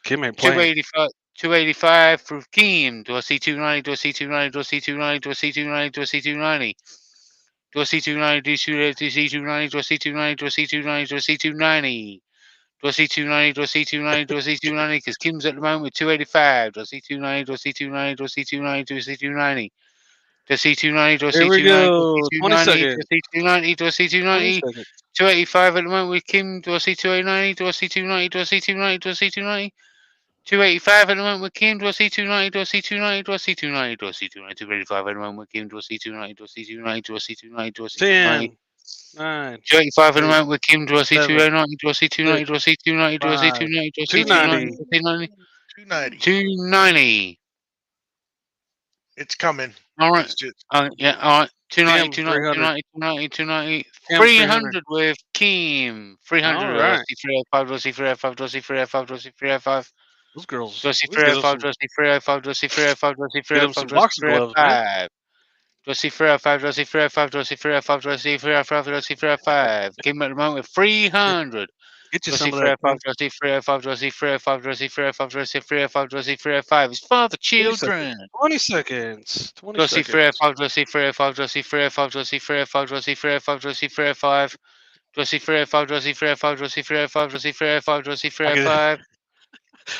Kim ain't playing. 285. 285 for Kim. Do I see 290? Do I see 290? Do I see 290? Do I see 290? Do I see 290? Do I see 290? Do I see 290? Do I see 290? Do I see 290? Do I see 290? Do I see 290? Do I see 290? Do I see 290? Because Kim's at the moment with 285. Do I see 290? Do I see 290? Do I see 290? Do I see 290? Do I see 290? Do I Here see we 290? Do I go. see 20 290? seconds. Do I see 290? Do I see 20 290? seconds. 285 at the moment with Kim. Do I see 289? Do I see 290? Do I see 290? Do I see 290? 285 at the moment with Kim. Do I see 290? Do I see 290? Do I see 290? Do I see 290? 285 at the moment with Kim. Do I see 290? Do I see 290? Do I see 290? Do I see 290? 10, 9, 285 at the 8, moment with Kim. Do I see 7, 290? Do I see 290? 6, Do I see 290? Do I see 5, 290? Do I see 290? 290. Do I see 290? 290. 290. It's coming. All right. It's just Yeah. All right. 290, Kim, 290, 300. 290, 290, 290. Kim, 300 with Kim. 300. All Do I right. see 305? Do I see 305? Do I see 305? Do I see 305? Those girls. Do I see We get them 305? some, Do I see 305? Do I see 305? Do I see get them 305? some Do I see boxing gloves, man. 305? Do I see 305? Do I see 305? Do I see 305? Do I see 305? Do I see 305? Kim at the moment with 300. Get you Do I see some of that, 305? Kim. Do I see 305? Do I see 305? Do I see 305? Do I see 305? Do I see 305? It's for the 20 seconds. children. 20 seconds. 20 Do I see seconds. 305? Do I see 305? Do I see 305? Do I see 305? Do I see 305? Do I see 305? Do I see 305? Do I see 305? Do I see 305? Do I see 305? Do I see 305?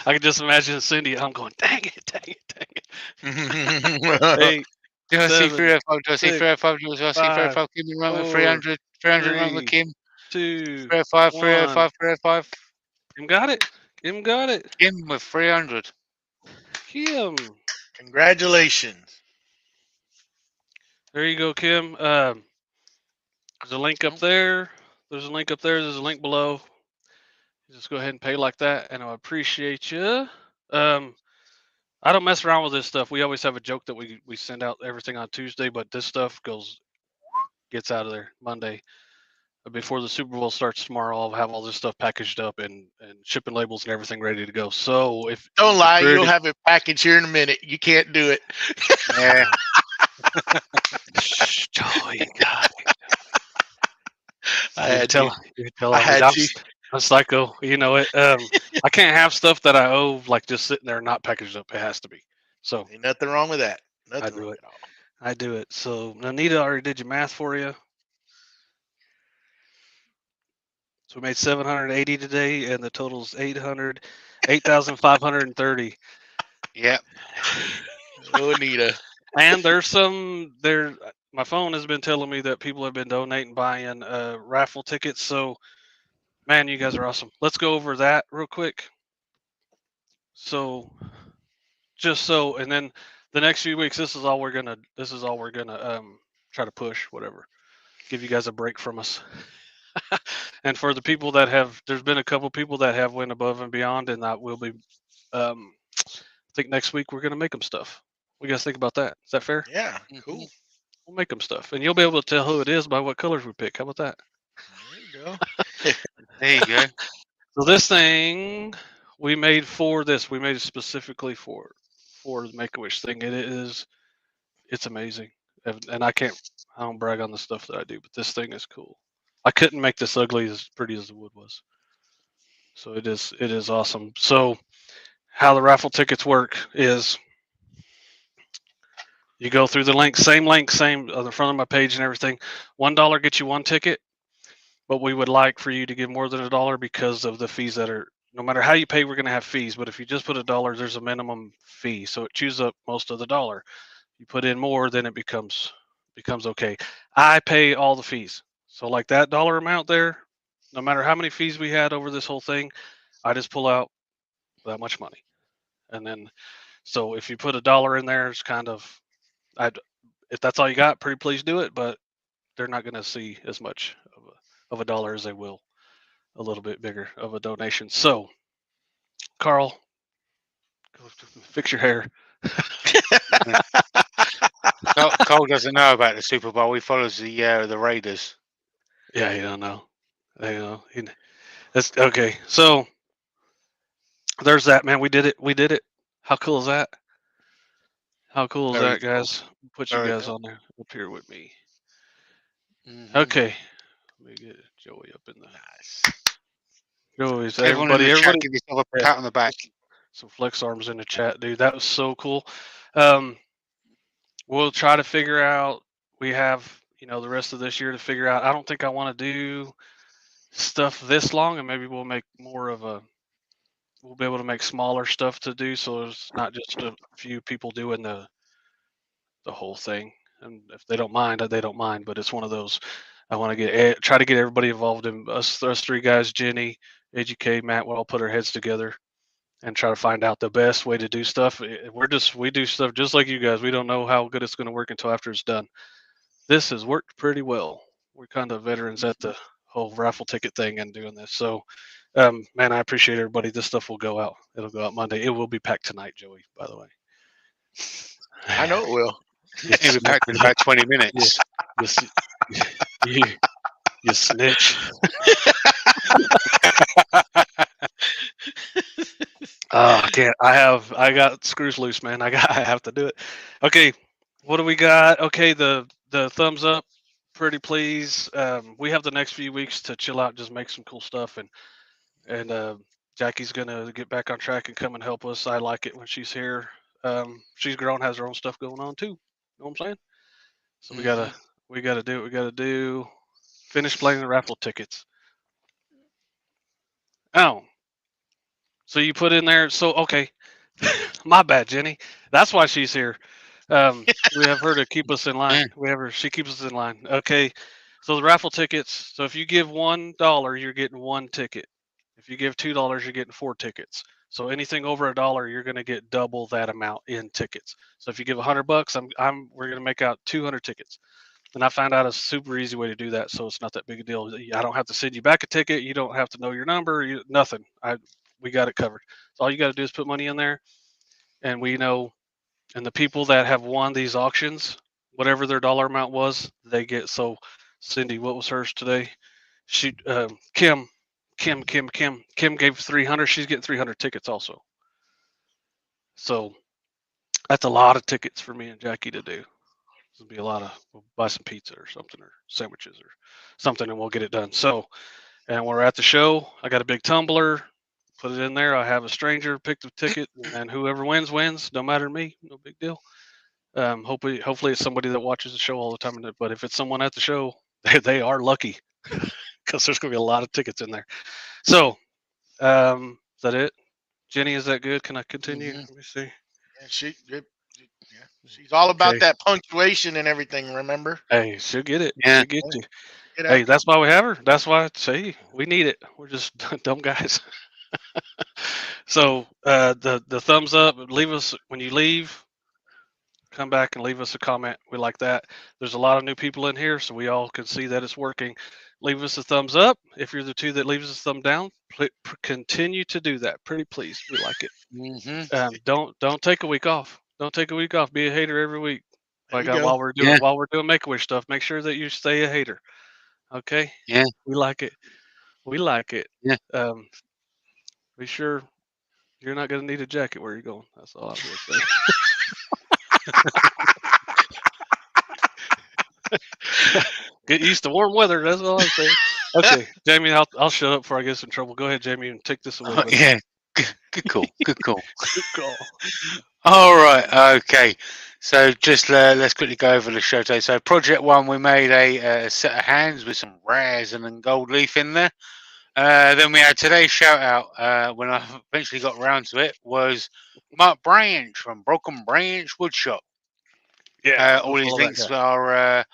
I can just imagine Cindy at home going, dang it, dang it, dang it. 8, Do I see 7, 305? Do I see 6, 305? Do I see 5, 305? Kim run with 4, 300. 300 run with 3, Kim. 2, 305, 1. 305, 305. Kim got it. Kim got it. Kim with 300. Kim. congratulations. There you go, Kim. There's a link up there. There's a link up there. There's a link below. Just go ahead and pay like that, and I appreciate you. I don't mess around with this stuff. We always have a joke that we send out everything on Tuesday, but this stuff gets out of there Monday. Before the Super Bowl starts tomorrow, I'll have all this stuff packaged up and shipping labels and everything ready to go. So if Don't lie, you're you'll ready- have it packaged here in a minute. You can't do it. Yeah. Shh, Joey, God. I You had tell, you. you tell I I'm, had I'm, you. I'm psycho. You know it. I can't have stuff that I owe like just sitting there not packaged up. It has to be. So Ain't nothing wrong with that. I Nothing do wrong it. at all. I do it. So Anita already did your math for you. So we made 780 today, and the total's 8,530. Yep. Oh, Anita. And there's some there. My phone has been telling me that people have been donating, buying raffle tickets. So, man, you guys are awesome. Let's go over that real quick. So, and then the next few weeks, this is all we're gonna try to push, whatever. Give you guys a break from us. And for the people that there's been a couple people that have went above and beyond, and that will be. I think next week we're gonna make them stuff. What do you guys think about that? Is that fair? Yeah, cool. We'll make them stuff, and you'll be able to tell who it is by what colors we pick. How about that? There you go. There you go. So this thing we made for this. We made it specifically for the Make-A-Wish thing. It's amazing, and I don't brag on the stuff that I do, but this thing is cool. I couldn't make this ugly as pretty as the wood was. So it is awesome. So how the raffle tickets work is you go through the link, same on the front of my page and everything. $1 gets you one ticket, but we would like for you to give more than $1 because of the fees that are. No matter how you pay, we're going to have fees. But if you just put $1, there's a minimum fee, so it chews up most of the dollar. You put in more, then it becomes okay. I pay all the fees, so like that dollar amount there. No matter how many fees we had over this whole thing, I just pull out that much money, and then so if you put $1 in there, it's kind of. If that's all you got, pretty please do it, but they're not going to see as much of a dollar as they will a little bit bigger of a donation. So, Carl, go fix your hair. Cole doesn't know about the Super Bowl. He follows the Raiders. Yeah, you don't know. That's okay. So there's that, man. We did it. How cool is that? How cool is Very that, guys? Put you Very guys cool. on there up here with me. Mhm. Okay. Let me get Joey up in the Nice. Joey's Everyone in the chat, everybody. give yourself a pat on the back. Some flex arms in the chat, dude. That was so cool. We'll try to figure out. We have, the rest of this year to figure out. I don't think I want to do stuff this long, and maybe we'll make more of a. We'll be able to make smaller stuff to do, so there's not just a few people doing the whole thing. And if they don't mind, they don't mind. But it's one of those. I want to try to get everybody involved in us three guys, Jenny, AGK, Matt. We'll all put our heads together and try to find out the best way to do stuff. We do stuff just like you guys. We don't know how good it's going to work until after it's done. This has worked pretty well. We're kind of veterans at the whole raffle ticket thing and doing this. So, man, I appreciate everybody. This stuff will go out. It'll go out Monday. It will be packed tonight, Joey, by the way. I know it will. It'll be packed in about 20 minutes. You snitch. Oh, I can't. I got screws loose, man. I have to do it. Okay, what do we got? Okay, the thumbs up. Pretty pleased. We have the next few weeks to chill out, just make some cool stuff, and Jackie's gonna get back on track and come and help us. I like it when she's here. She's grown, has her own stuff going on too. You know what I'm saying? So we gotta do what we gotta do. Finish playing the raffle tickets. Oh, so you put in there. So okay, my bad, Jenny. That's why she's here. We have her to keep us in line. She keeps us in line. Okay. So the raffle tickets. So if you give $1, you're getting 1 ticket. If you give $2, you're getting 4 tickets. So anything over $1, you're going to get double that amount in tickets. So if you give $100, we're going to make out 200 tickets. And I found out a super easy way to do that, so it's not that big a deal. I don't have to send you back a ticket. You don't have to know your number. Nothing. We got it covered. So all you got to do is put money in there, and we know. And the people that have won these auctions, whatever their dollar amount was, they get. So, Cindy, what was hers today? She, Kim gave 300. She's getting 300 tickets also. So, that's a lot of tickets for me and Jackie to do. It'll be a lot of. We'll buy some pizza or something, or sandwiches or something, and we'll get it done. So, and we're at the show. I got a big tumbler. Put it in there. I have a stranger pick the ticket, and whoever wins. No matter to me. No big deal. Hopefully it's somebody that watches the show all the time. But if it's someone at the show, they are lucky because there's going to be a lot of tickets in there. So, is that it? Jenny, is that good? Can I continue? Let me see. Yeah, she's all about that punctuation and everything. Remember? Hey, she'll get it. Yeah. She'll get you. Hey, that's why we have her. That's why I say we need it. We're just dumb guys. So the thumbs up. Leave us when you leave. Come back and leave us a comment. We like that. There's a lot of new people in here, so we all can see that it's working. Leave us a thumbs up. If you're the two that leaves us a thumb down, continue to do that. Pretty please. We like it. Mm-hmm. Don't take a week off. Don't take a week off. Be a hater every week. While we're doing Make-A-Wish stuff, make sure that you stay a hater. Okay? Yeah. We like it. We like it. Yeah. Be sure you're not going to need a jacket where you're going. That's all I will say. Get used to warm weather. That's all I'm saying. Okay, Jamie, I'll shut up before I get in trouble. Go ahead, Jamie, and take this away. Yeah. Good call. Good call. Good call. All right. Okay. So just let's quickly go over the SHOUTOUT. So project 1, we made a set of hands with some resin and gold leaf in there. Then we had today's shout out when I eventually got around to it was Mark Branch from Broken Branch Woodshop. Yeah, all his links are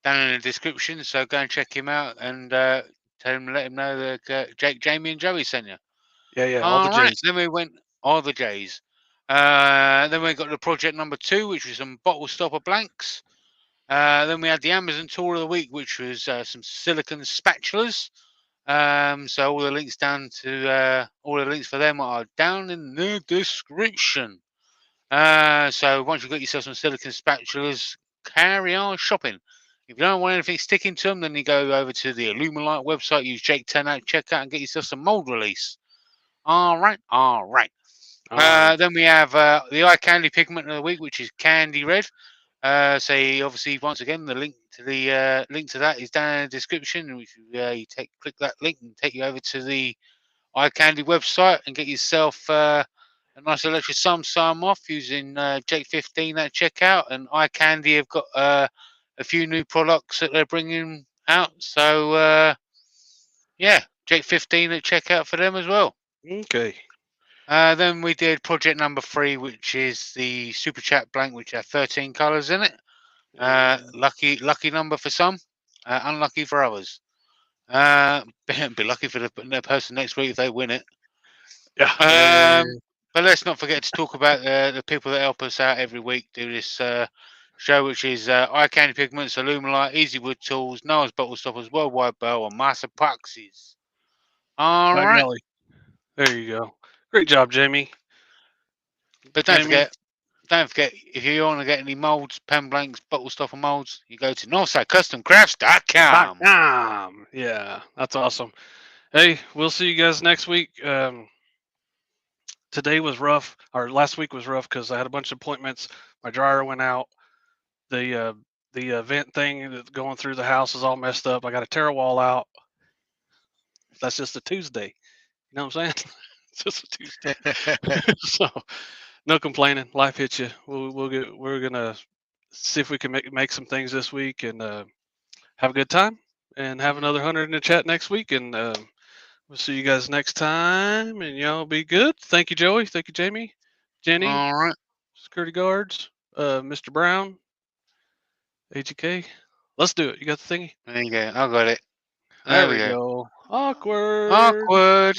down in the description, so go and check him out and let him know that Jake, Jamie, and Joey sent you. Yeah, all the J's. Then we went all the J's. Then we got the project number 2, which was some bottle stopper blanks. Then we had the Amazon tool of the week, which was some silicone spatulas. So all the links for them are down in the description. So once you've got yourself some silicone spatulas, carry on shopping. If you don't want anything sticking to them, then you go over to the ALUMILITE website, use Jake 10 out checkout, and get yourself some mold release. All right. Then we have the eye candy pigment of the week, which is candy red. So obviously, once again, the link to that is down in the description. Which click that link and take you over to the eye candy website and get yourself a nice electric sum off using Jake 15 at checkout. And eye candy have got a few new products that they're bringing out. So Yeah, Jake15 at checkout for them as well. Okay. Then we did project number 3, which is the Super Chat blank, which had 13 colours in it. Lucky number for some, unlucky for others. Be lucky for the person next week if they win it. Yeah. But let's not forget to talk about the people that help us out every week do this show, which is Eye Candy Pigments, ALUMILITE, Easy Wood Tools, Noah's Bottle Stoppers, Worldwide Bow, and Mass Epoxies. All By right. golly. There you go. Great job, Jamie. But don't Jamie? forget, if you want to get any molds, pen blanks, bottle stopper molds, you go to NorthsideCustomCrafts.com. Yeah, that's awesome. Hey, we'll see you guys next week. Today was rough, or last week was rough because I had a bunch of appointments. My dryer went out. The vent thing that's going through the house is all messed up. I got to tear a wall out. That's just a Tuesday. You know what I'm saying? It's just a Tuesday. So no complaining. Life hits you. We're gonna see if we can make some things this week and have a good time and have another 100 in the chat next week. And we'll see you guys next time. And y'all be good. Thank you, Joey. Thank you, Jamie, Jenny, All right. security guards, Mr. Brown, AGK. Let's do it. You got the thingy? There you go. I got it. There we go. Awkward. Awkward.